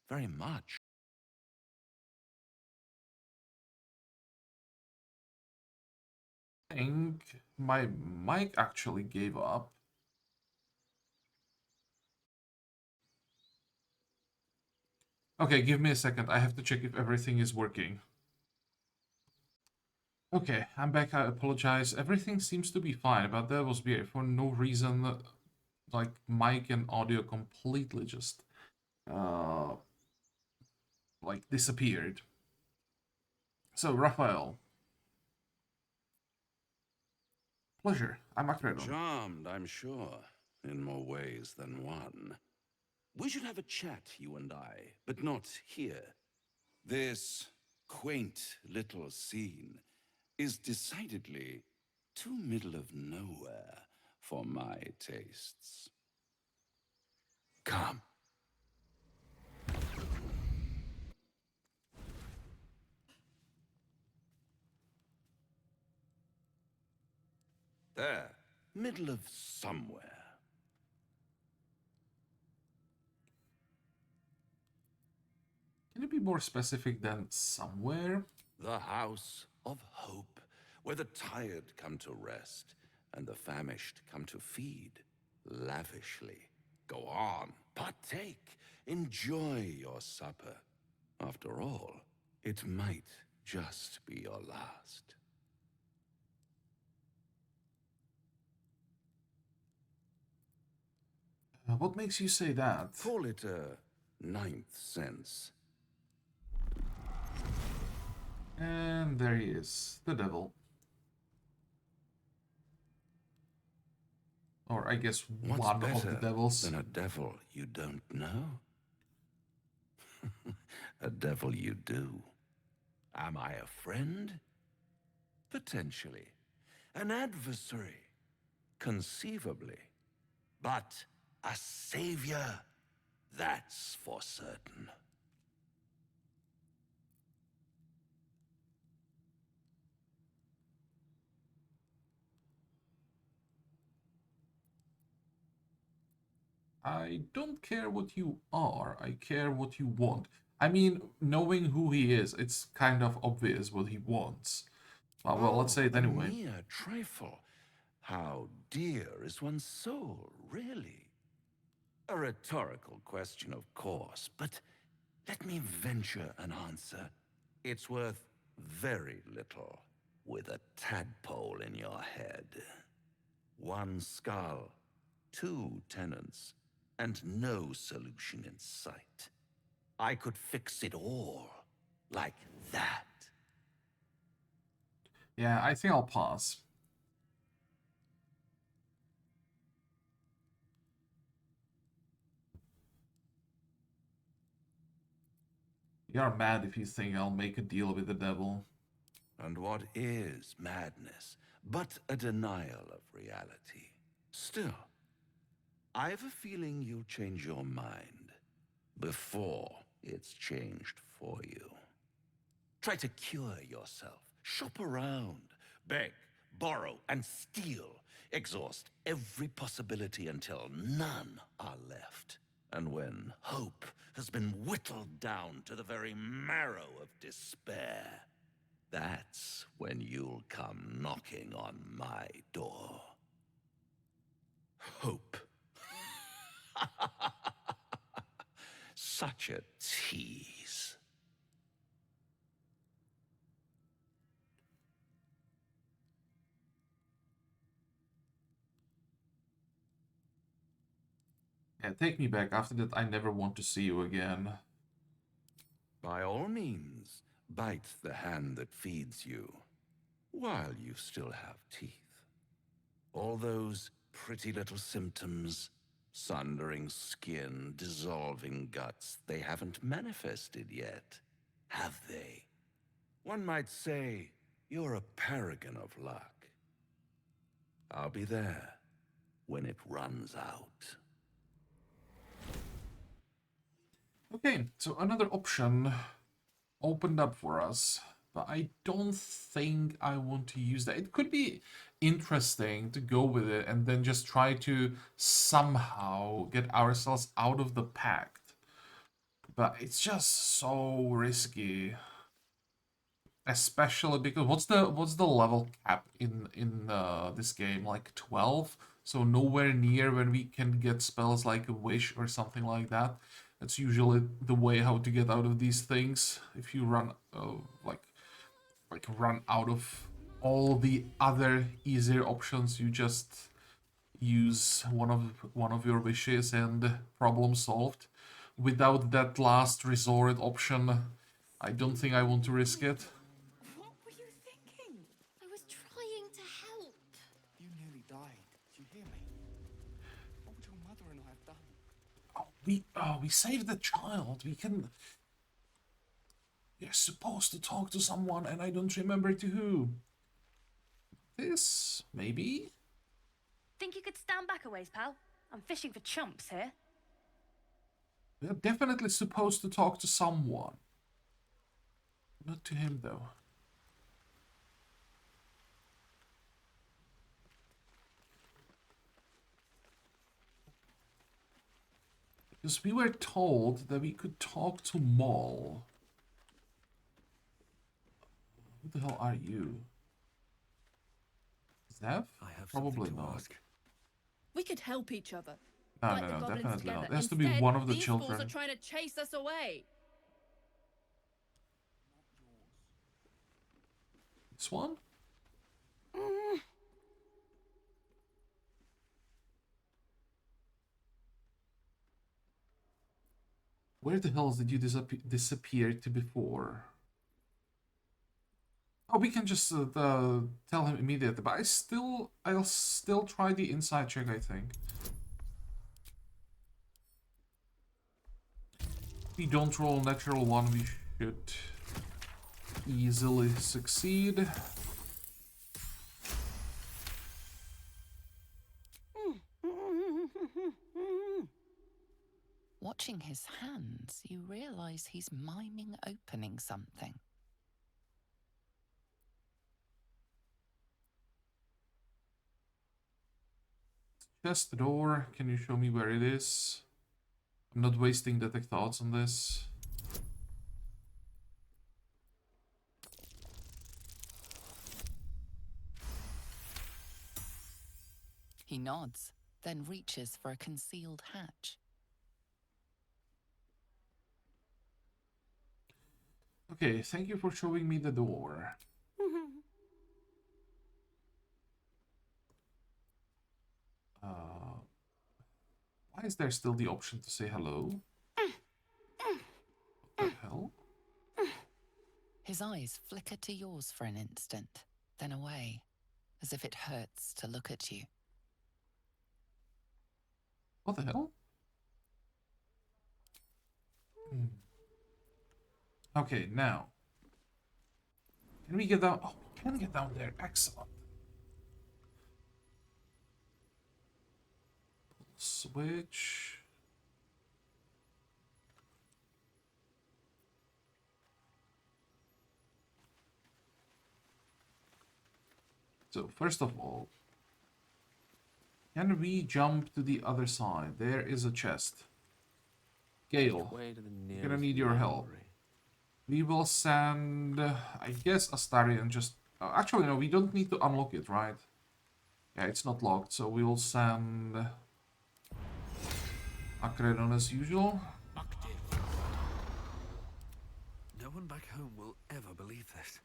Very much. I think my mic actually gave up. Okay, give me a second. I have to check if everything is working. Okay, I'm back. I apologize. Everything seems to be fine, but that was weird. For no reason, like mic and audio completely just like disappeared. So, Raphael, pleasure. I'm Akredon. Charmed, I'm sure, in more ways than one. We should have a chat, you and I, but not here. This quaint little scene is decidedly too middle of nowhere for my tastes. Come. There, middle of somewhere. Can you be more specific than somewhere? The house of hope, where the tired come to rest and the famished come to feed lavishly. Go on, partake, enjoy your supper. After all, it might just be your last. What makes you say that? Call it a ninth sense. And there he is, the devil. Or I guess What's one better of the devils. than a devil you don't know? A devil you do. Am I a friend? Potentially. An adversary? Conceivably. But a savior? That's for certain. I don't care what you are, I care what you want. I mean, knowing who he is, it's kind of obvious what he wants. Well, let's say it a anyway. mere trifle. How dear is one's soul, really? A rhetorical question, of course, but let me venture an answer. It's worth very little with a tadpole in your head. One skull, two tenants, and no solution in sight. I could fix it all, like that. Yeah, I think I'll pass. You're mad if you think I'll make a deal with the devil. And what is madness but a denial of reality? Still, I have a feeling you'll change your mind before it's changed for you. Try to cure yourself. Shop around. Beg, borrow, and steal. Exhaust every possibility until none are left. And when hope has been whittled down to the very marrow of despair, that's when you'll come knocking on my door. Hope. Such a tease. Yeah, take me back. After that, I never want to see you again. By all means, bite the hand that feeds you, while you still have teeth. All those pretty little symptoms, sundering skin, dissolving guts, they haven't manifested yet, have they? One might say you're a paragon of luck. I'll be there when it runs out. Okay, so another option opened up for us, but I don't think I want to use that. It could be interesting to go with it and then just try to somehow get ourselves out of the pact. But it's just so risky. Especially because what's the level cap in this game? Like 12? So nowhere near when we can get spells like a wish or something like that. That's usually the way how to get out of these things. If you run, like run out of all the other easier options, you just use one of your wishes and problem solved. Without that last resort option, I don't think I want to risk it. What were you thinking? I was trying to help. You nearly died. Do you hear me? What would your mother and I have done? We saved the child. We can. You're supposed to talk to someone, and I don't remember to who. This maybe. Think you could stand back a ways, pal? I'm fishing for chumps here. We're definitely supposed to talk to someone. Not to him, though. Because we were told that we could talk to Maul. Who the hell are you? Zev? Probably not. We could help each other. No, Fight no, the no, goblins definitely together. not. It has to be Instead, one of the these fools children. are trying to chase us away. This one? Where the hell did you disappear to before? Oh, we can just tell him immediately, but I'll still try the inside check, I think. If we don't roll natural one, we should easily succeed. Watching his hands, you realize he's miming opening something. Chest the door. Can you show me where it is? I'm not wasting detect thoughts on this. He nods, then reaches for a concealed hatch. Okay, thank you for showing me the door. Why is there still the option to say hello? What the hell? His eyes flicker to yours for an instant, then away, as if it hurts to look at you. What the hell? Okay, now. Can we get down? Oh, we can get down there. Excellent. Switch. So, first of all, can we jump to the other side? There is a chest. Gale, we're gonna need your help. We will send, I guess, Astarion just... actually, no, we don't need to unlock it, right? Yeah, it's not locked, so we'll send Akredon as usual. No one back home will ever believe this.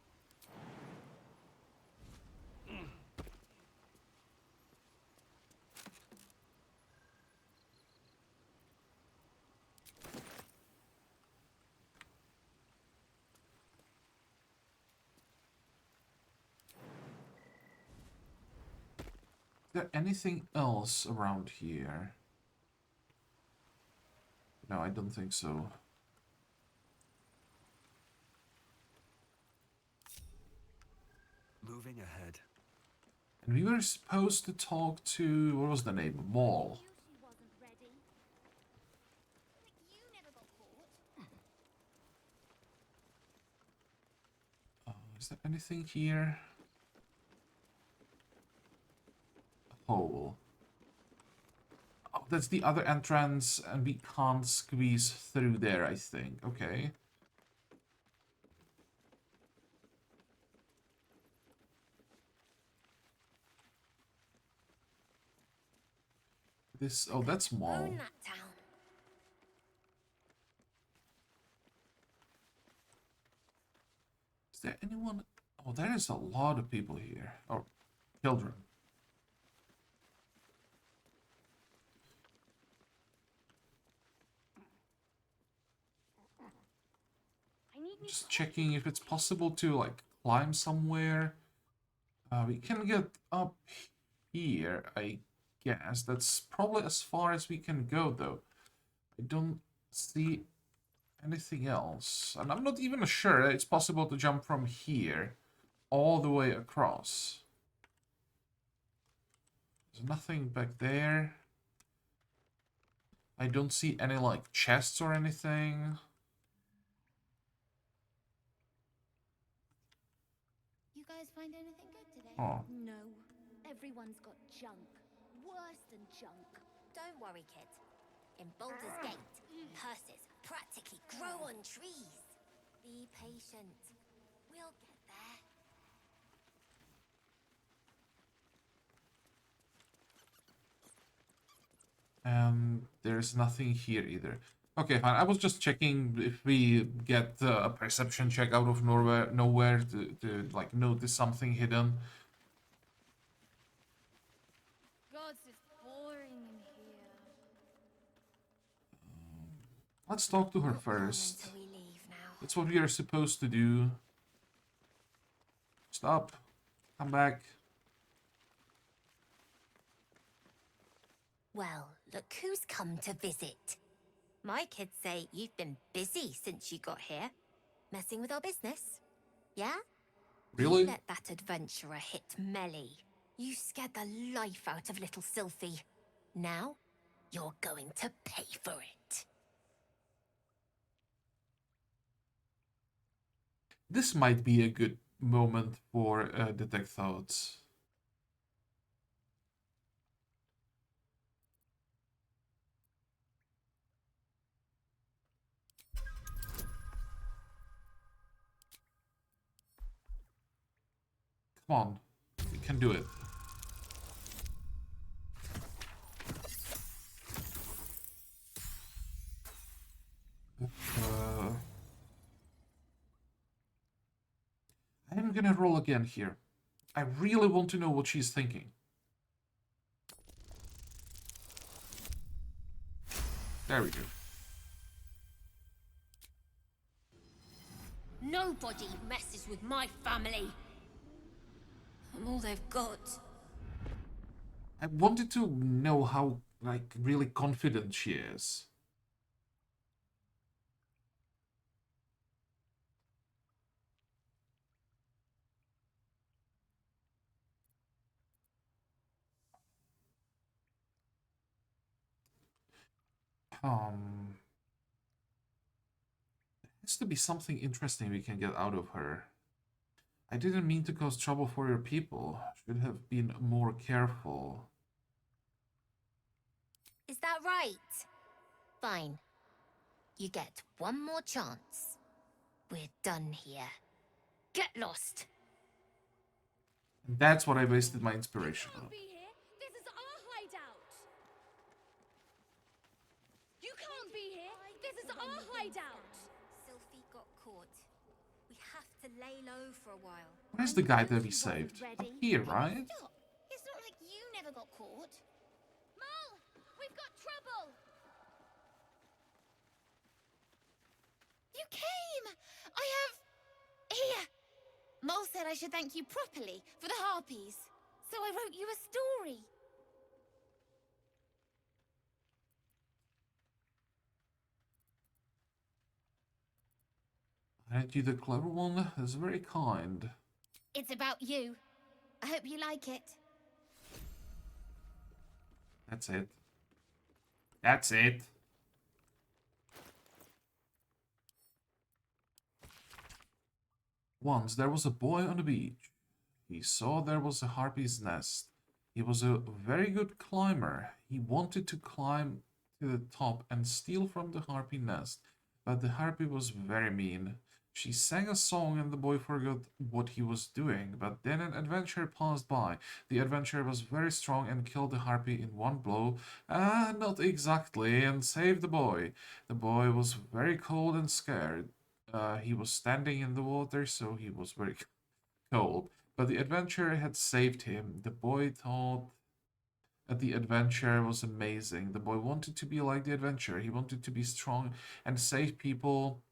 Is there anything else around here? No, I don't think so. Moving ahead. And we were supposed to talk to... what was the name? Maul. Is there anything here? A hole. Oh, that's the other entrance, and we can't squeeze through there, I think. Okay. This... oh, that's Maul. Own that town. Is there anyone? Oh, there is a lot of people here. Or children. Just checking if it's possible to like climb somewhere. We can get up here, I guess. That's probably as far as we can go, though. I don't see anything else. And I'm not even sure it's possible to jump from here all the way across. There's nothing back there. I don't see any, like, chests or anything. You guys find anything good today? Oh. No. Everyone's got junk. Worse than junk. Don't worry, kid. In Baldur's Gate, curses practically grow on trees. Be patient. We'll get there. There's nothing here either. Okay, fine. I was just checking if we get a perception check out of nowhere to like notice something hidden. God, it's boring in here. Let's talk to her first. That's what we are supposed to do. Stop. Come back. Well, look who's come to visit. My kids say you've been busy since you got here. Messing with our business. Yeah? Really? You let that adventurer hit Melly. You scared the life out of little Sylphie. Now, you're going to pay for it. This might be a good moment for detect thoughts. Come on, you can do it. I'm gonna roll again here. I really want to know what she's thinking. There we go. Nobody messes with my family. I'm all they've got. I wanted to know how, like, really confident she is. There has to be something interesting we can get out of her. I didn't mean to cause trouble for your people. Should have been more careful. Is that right? Fine. You get one more chance. We're done here. Get lost. And that's what I wasted my inspiration on. This is our hideout. You can't be here. This is our hideout. Sylphie got caught. We have to lay low for a while. Where's the guy that we saved? Up here, right? Stop. It's not like you never got caught. Mal, we've got trouble. You came. I have... Here. Mole said I should thank you properly for the harpies. So I wrote you a story. Aren't you the clever one? That's very kind. It's about you. I hope you like it. That's it. That's it. Once there was a boy on the beach. He saw there was a harpy's nest. He was a very good climber. He wanted to climb to the top and steal from the harpy nest, but the harpy was very mean. She sang a song and the boy forgot what he was doing, but then an adventurer passed by. The adventurer was very strong and killed the harpy in one blow. Not exactly, and saved the boy. The boy was very cold and scared. He was standing in the water, so he was very cold. But the adventure had saved him. The boy thought that the adventure was amazing. The boy wanted to be like the adventure. He wanted to be strong and save people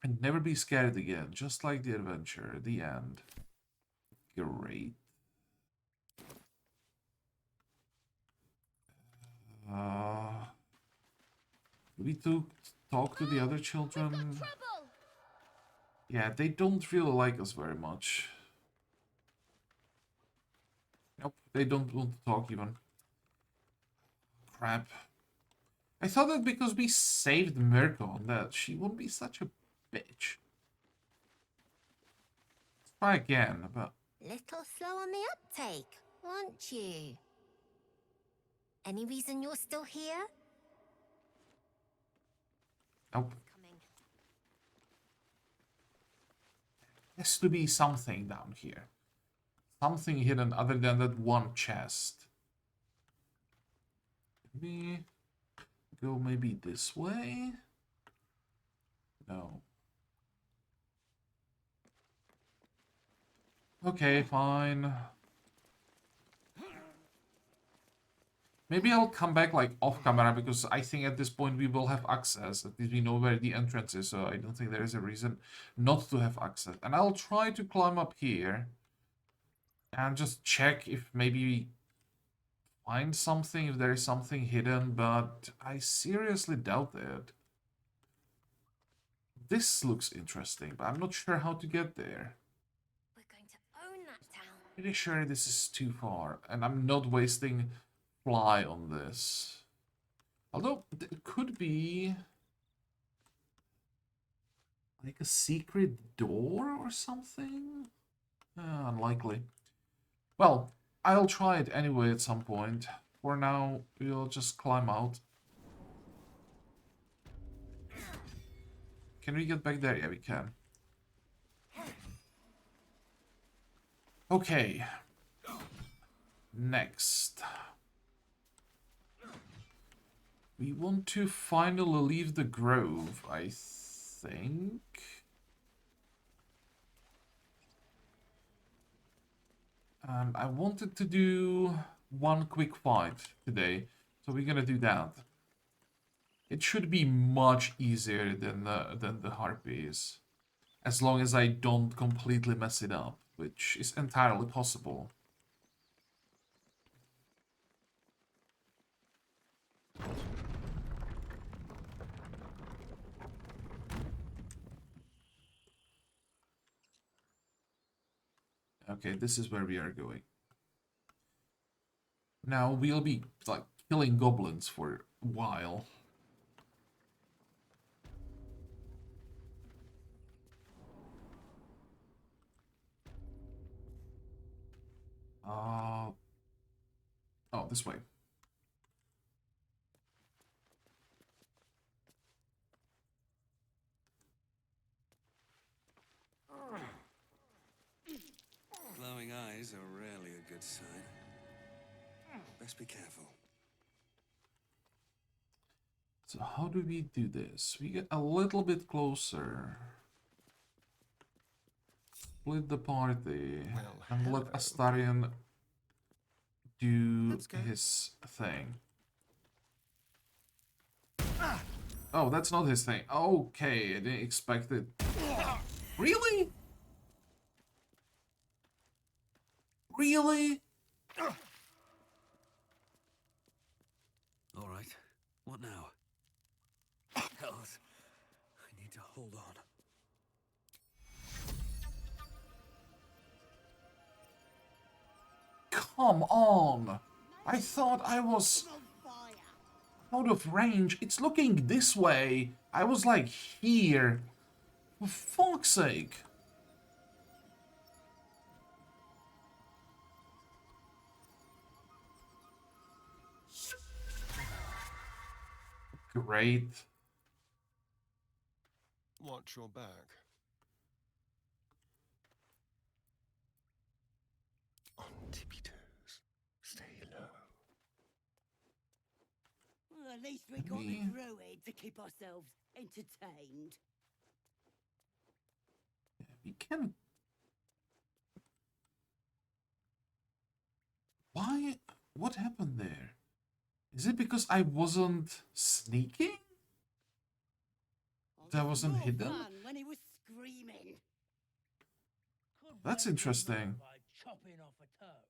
and never be scared again, just like the adventure. The end. Great. We need to talk to the other children. Yeah, they don't really like us very much. Nope, they don't want to talk even. Crap. I thought that because we saved Mirkon that she wouldn't be such a bitch. Let's try again, but... Little slow on the uptake, aren't you? Any reason you're still here? Nope. Has to be something down here. Something hidden other than that one chest. Maybe go maybe this way? No. Okay, fine. Maybe I'll come back like off camera because I think at this point we will have access. At least we know where the entrance is, so I don't think there is a reason not to have access. And I'll try to climb up here and just check if maybe find something, if there is something hidden, but I seriously doubt it. This looks interesting, but I'm not sure how to get there. We're going to own that town. Pretty sure this is too far, and I'm not wasting fly on this. Although, it could be... like a secret door or something? Unlikely. Well, I'll try it anyway at some point. For now, we'll just climb out. Can we get back there? Yeah, we can. Okay. Next. We want to finally leave the grove, I think. And I wanted to do one quick fight today, so we're gonna do that. It should be much easier than the harpies, as long as I don't completely mess it up, which is entirely possible. Okay, this is where we are going. Now we'll be like killing goblins for a while. Oh, this way. Glowing eyes are rarely a good sign. Best be careful. So how do we do this? We get a little bit closer. Split the party and let Astarion do his thing. Oh, that's not his thing. Okay, I didn't expect it. Really? Really? All right. What now? Hells. I need to hold on. Come on! I thought I was out of range. It's looking this way. I was like here. For fuck's sake. Great. Watch your back. On tippy toes. Stay low. Well, at least we got the druid to keep ourselves entertained. We can... Why? What happened there? Is it because I wasn't sneaking? That wasn't hidden? When he was screaming. That's interesting. By chopping off a toe.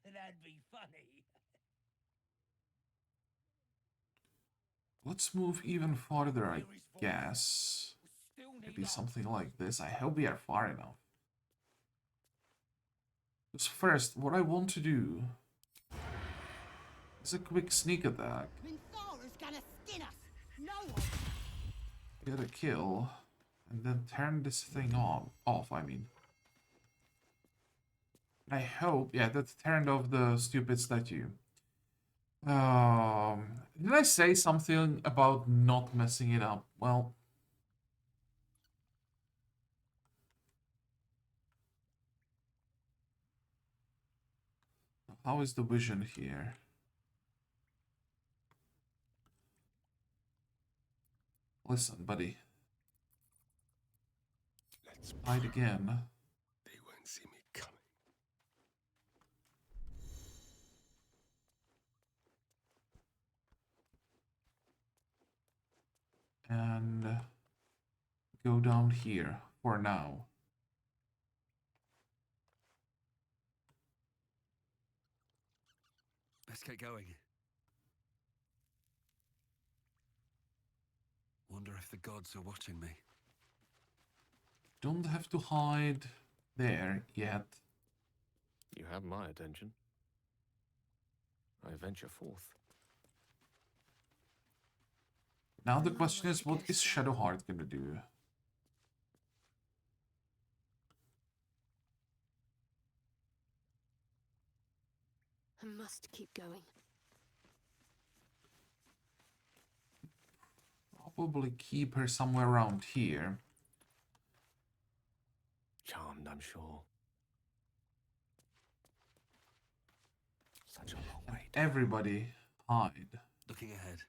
That'd be funny. Let's move even farther, I guess. Maybe something like this. I hope we are far enough. Because first, what I want to do is a quick sneak attack. Minthara's gonna skin us. No one. Get a kill, and then turn this thing off, I mean. I hope, yeah, that turned off the stupid statue. Did I say something about not messing it up? Well, how is the vision here? Listen, buddy. Let's hide again. They won't see me coming. And go down here for now. Let's get going. Wonder if the gods are watching me. Don't have to hide there yet. You have my attention. I venture forth. Now the question is, what is Shadowheart gonna do? I must keep going. Probably keep her somewhere around here. Charmed, I'm sure. Such a long way. Everybody hide. Looking ahead.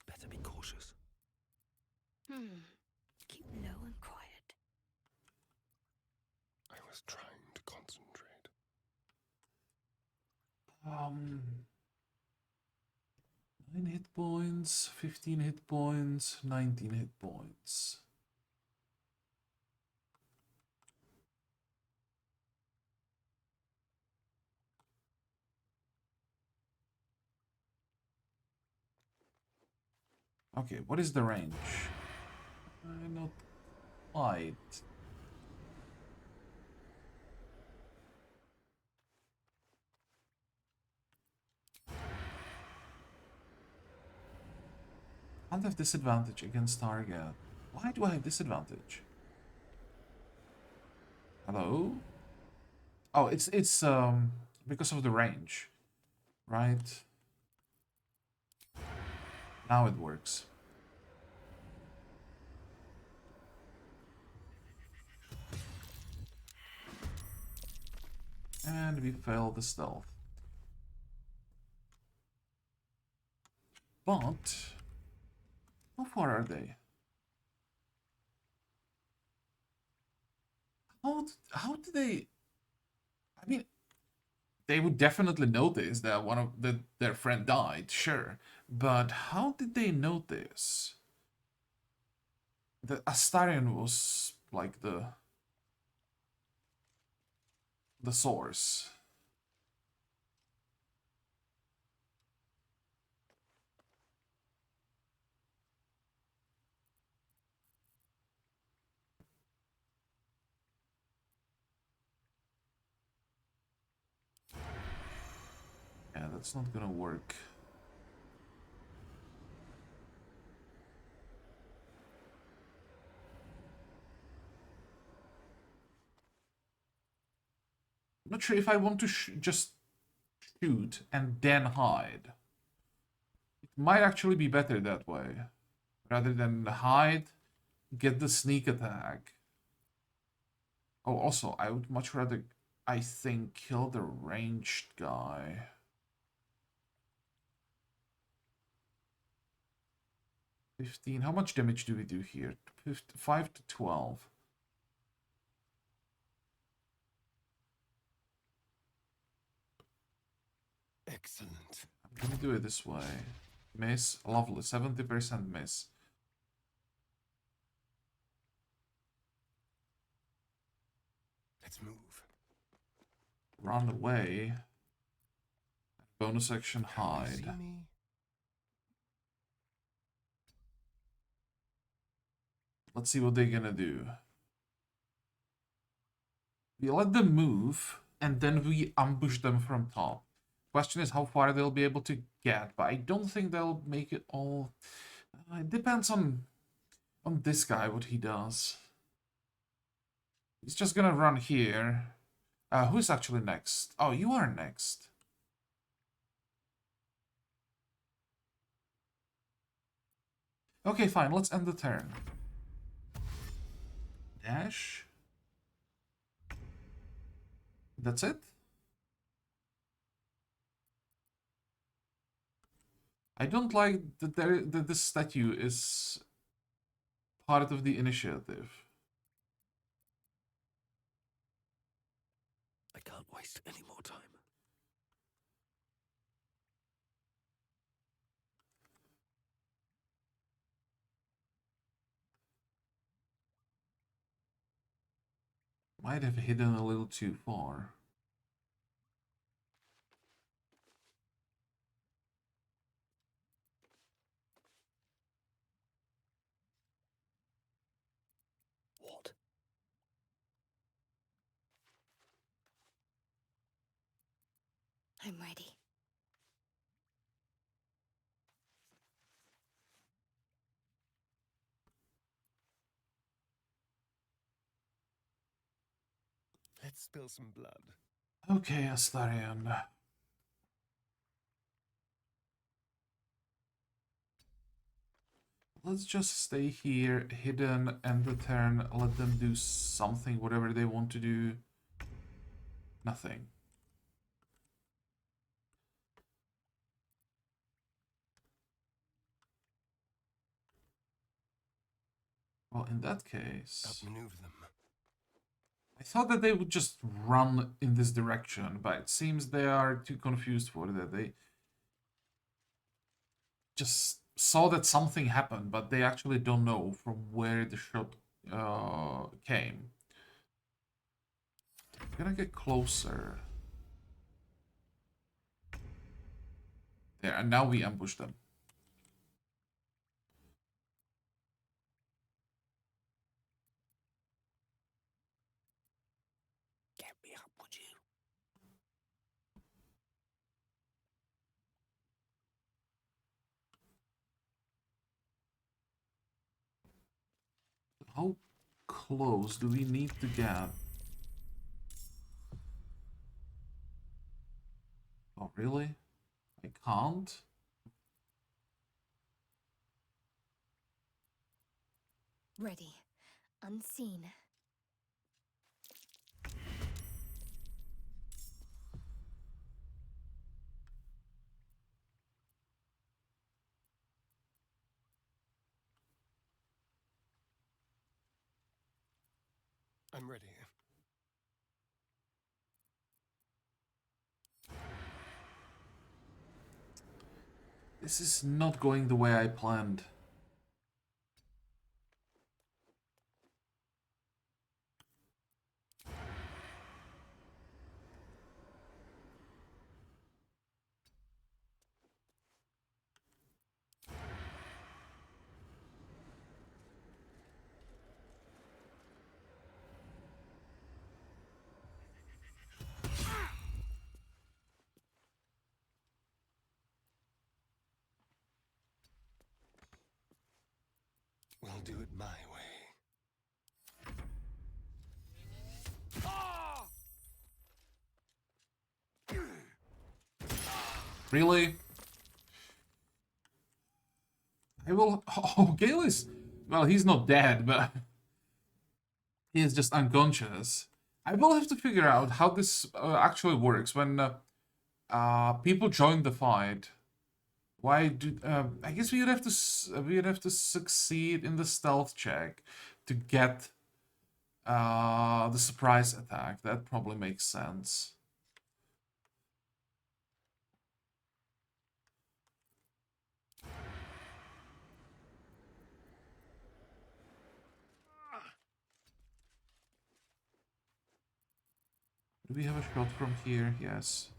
Better be cautious. Keep low and quiet. I was trying to concentrate. 9 hit points, 15 hit points, 19 hit points. Okay, what is the range? Not quite. I have disadvantage against target. Why do I have disadvantage? Hello? Oh, it's because of the range, right? Now it works. And we fail the stealth. But how far are they? How do they? I mean, they would definitely notice that their friend died, sure, but how did they notice that Astarion was like the source? Yeah, that's not gonna work. I'm not sure if I want to just shoot and then hide. It might actually be better that way. Rather than hide, get the sneak attack. Oh, also, I would much rather, I think, kill the ranged guy. 15. How much damage do we do here? 5 to 12. Excellent. I'm gonna do it this way. Miss. Lovely. 70% miss. Let's move. Run away. Bonus action hide. See me? Let's see what they're gonna do. We let them move, and then we ambush them from top. Question is how far they'll be able to get, but I don't think they'll make it all. It depends on this guy, what he does. He's just gonna run here. Who's actually next? Oh, you are next. Okay, fine. Let's end the turn. Dash. That's it? I don't like that this statue is part of the initiative. I can't waste any more time. Might have hidden a little too far. What? I'm ready. Let's spill some blood. Okay, Astarion. Let's just stay here, hidden, end the turn, let them do something, whatever they want to do. Nothing. Well, in that case... Outmaneuver them. I thought that they would just run in this direction, but it seems they are too confused for that. They just saw that something happened, but they actually don't know from where the shot came. I'm gonna get closer. There, and now we ambush them. Get me up, would you? How close do we need to get? Oh, really? I can't? Ready. Unseen. I'm ready. This is not going the way I planned. We'll do it my way. Really? I will... Oh, Gale is... Well, he's not dead, but... He is just unconscious. I will have to figure out how this actually works when people join the fight. Why do... I guess we would have to we'd have to succeed in the stealth check to get the surprise attack. That probably makes sense. Do we have a shot from here? Yes.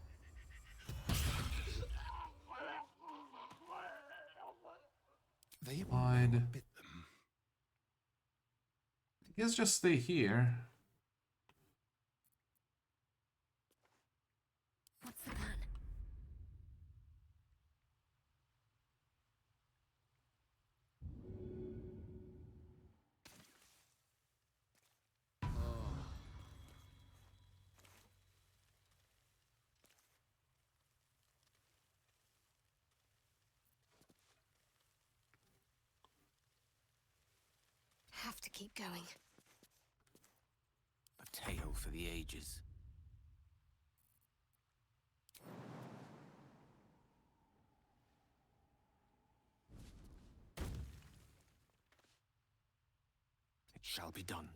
They Hide. bit them. I guess just stay here. What's the plan? Have to keep going. A tale for the ages. It shall be done.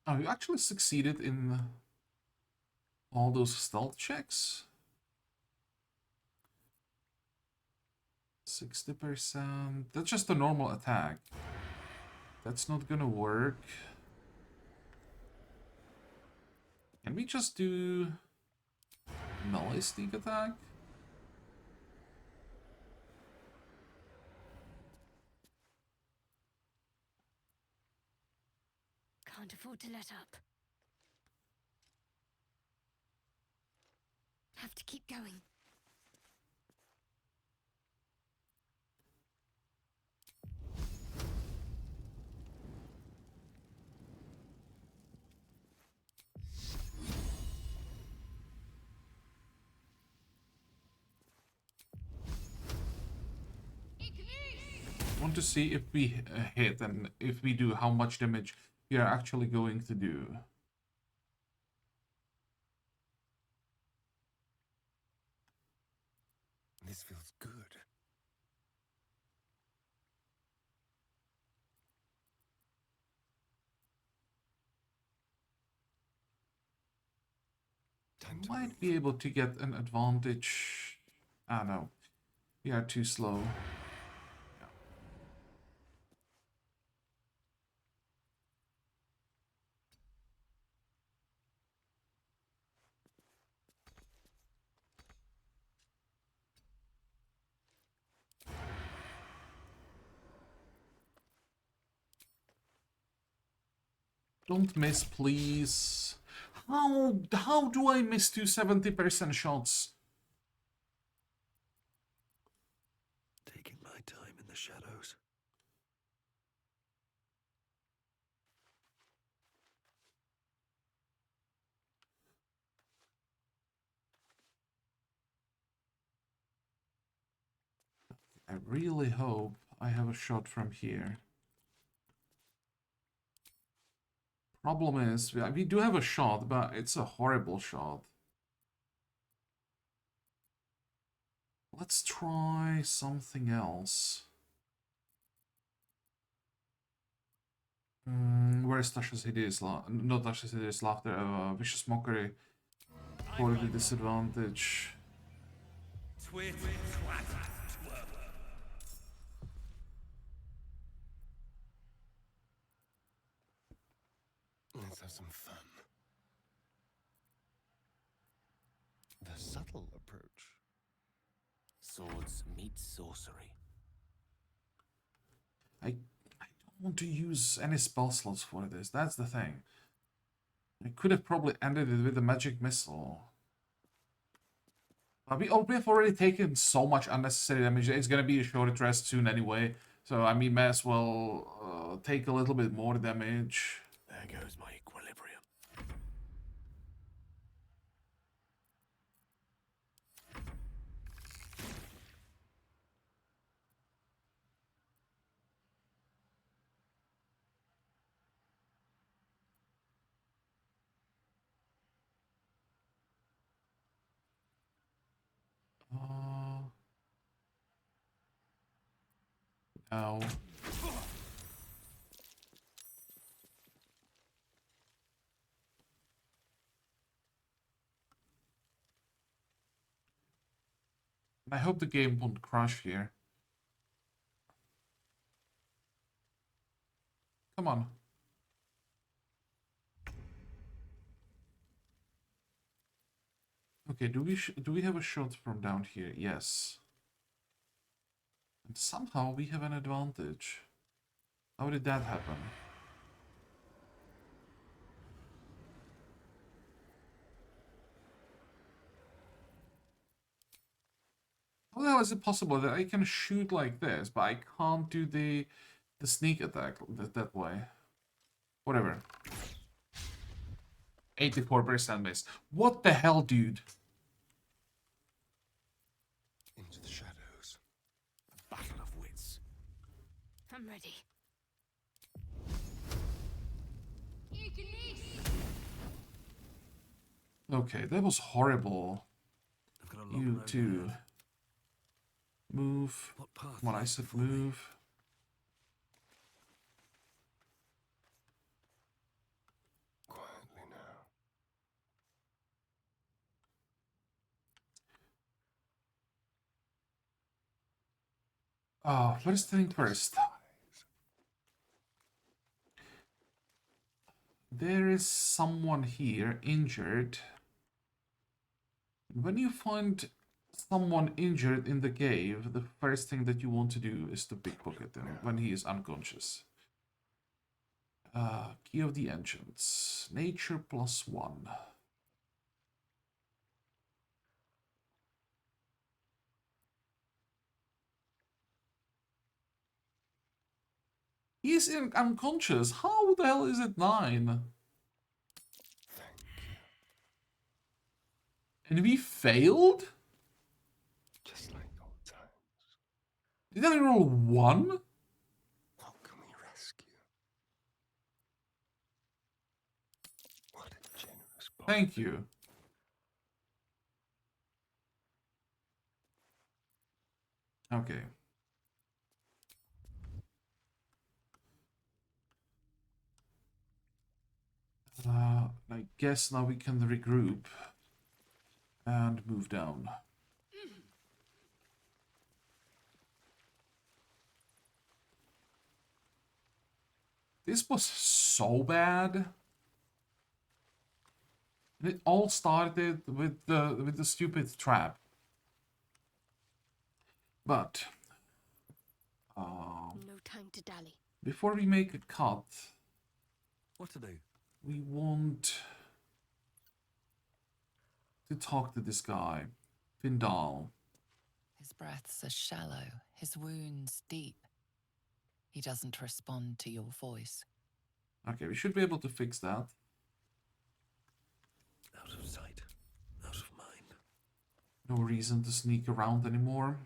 Oh, you actually succeeded in all those stealth checks? 60%. That's just a normal attack. That's not gonna work. Can we just do melee sneak attack? Can't afford to let up. Have to keep going. Want to see if we hit, and if we do, how much damage we are actually going to do. This feels good. Might be able to get an advantage. Ah, no. We are too slow. Don't miss, please. How do I miss 270% shots? Taking my time in the shadows. I really hope I have a shot from here. Problem is, we do have a shot, but it's a horrible shot. Let's try something else. Where is Tasha's hideous laughter? Not Tasha's hideous laughter, vicious mockery. For the disadvantage. Twit, twat, twirl. Let's have some fun. The subtle approach. Swords meet sorcery. I don't want to use any spell slots for this, that's the thing. I could have probably ended it with a magic missile. But we have already taken so much unnecessary damage, it's gonna be a short rest soon anyway. So, I mean, may as well take a little bit more damage. There goes my equilibrium. Oh. I hope the game won't crash here. Come on. Okay, do we have a shot from down here? Yes. And somehow we have an advantage. How did that happen? How the hell is it possible that I can shoot like this, but I can't do the sneak attack that way? Whatever. 84% miss. What the hell, dude? Into the shadows. A battle of wits. I'm ready. Okay, that was horrible. You too. Move. Come on, I said move. Quietly now. First thing first. There is someone here injured. When you find someone injured in the cave, the first thing that you want to do is to pickpocket him when he is unconscious. Key of the Ancients. Nature +1. He's unconscious. How the hell is it 9? And we failed? Just like old times. Did I roll 1? What can we rescue? What a generous boy. Thank you. Okay. I guess now we can regroup and move down. This was so bad. And it all started with the stupid trap. But No time to dally. before we make a cut, What to do? we want to talk to this guy, Findal. His breaths are shallow, his wounds deep. He doesn't respond to your voice. Okay, we should be able to fix that. Out of sight, out of mind. No reason to sneak around anymore.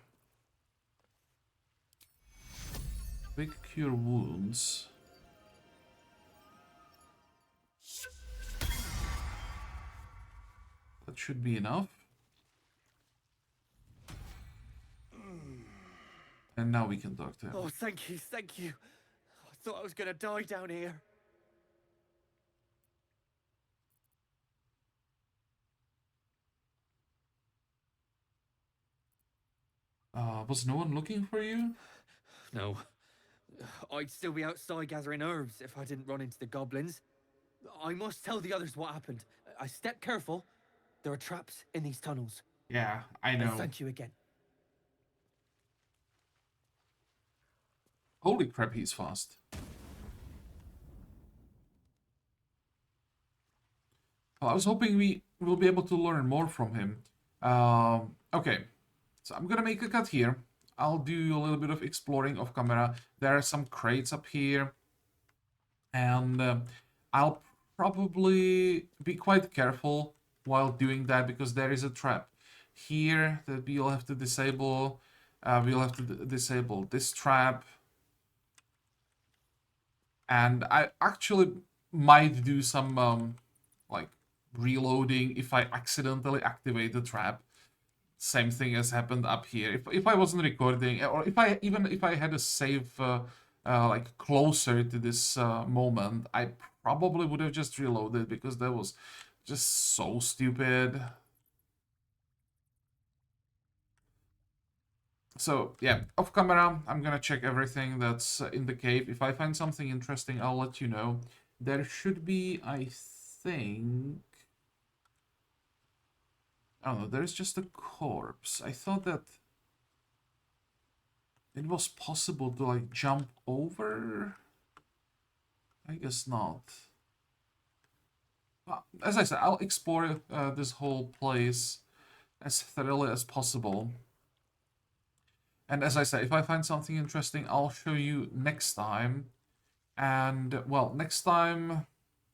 Quick cure wounds. That should be enough. And now we can talk to him. Oh, thank you, thank you. I thought I was gonna die down here. Was no one looking for you? No. I'd still be outside gathering herbs if I didn't run into the goblins. I must tell the others what happened. I stepped careful. There are traps in these tunnels. Yeah, I know. And thank you again. Holy crap, he's fast. Well, I was hoping we will be able to learn more from him. Okay, so I'm gonna make a cut here. I'll do a little bit of exploring off camera. There are some crates up here. And I'll probably be quite careful while doing that because there is a trap here that we'll have to disable. We'll have to disable this trap. And I actually might do some like reloading if I accidentally activate the trap. same thing has happened up here. If I wasn't recording, or if I had a save like closer to this moment, I probably would have just reloaded because that was just so stupid. So yeah, off camera, I'm gonna check everything that's in the cave. If I find something interesting, I'll let you know. There should be, I think... I don't know, there's just a corpse. I thought that it was possible to, like, jump over? I guess not. Well, as I said, I'll explore this whole place as thoroughly as possible. And as I said, if I find something interesting, I'll show you next time. And, well, next time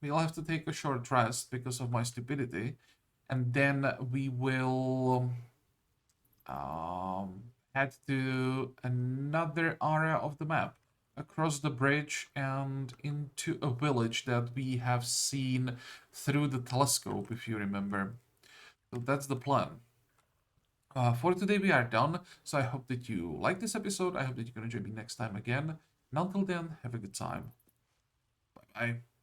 we'll have to take a short rest because of my stupidity. And then we will head to another area of the map, across the bridge and into a village that we have seen through the telescope, if you remember. So that's the plan. For today we are done, so I hope that you like this episode. I hope that you can join me next time again. And until then, have a good time. Bye-bye.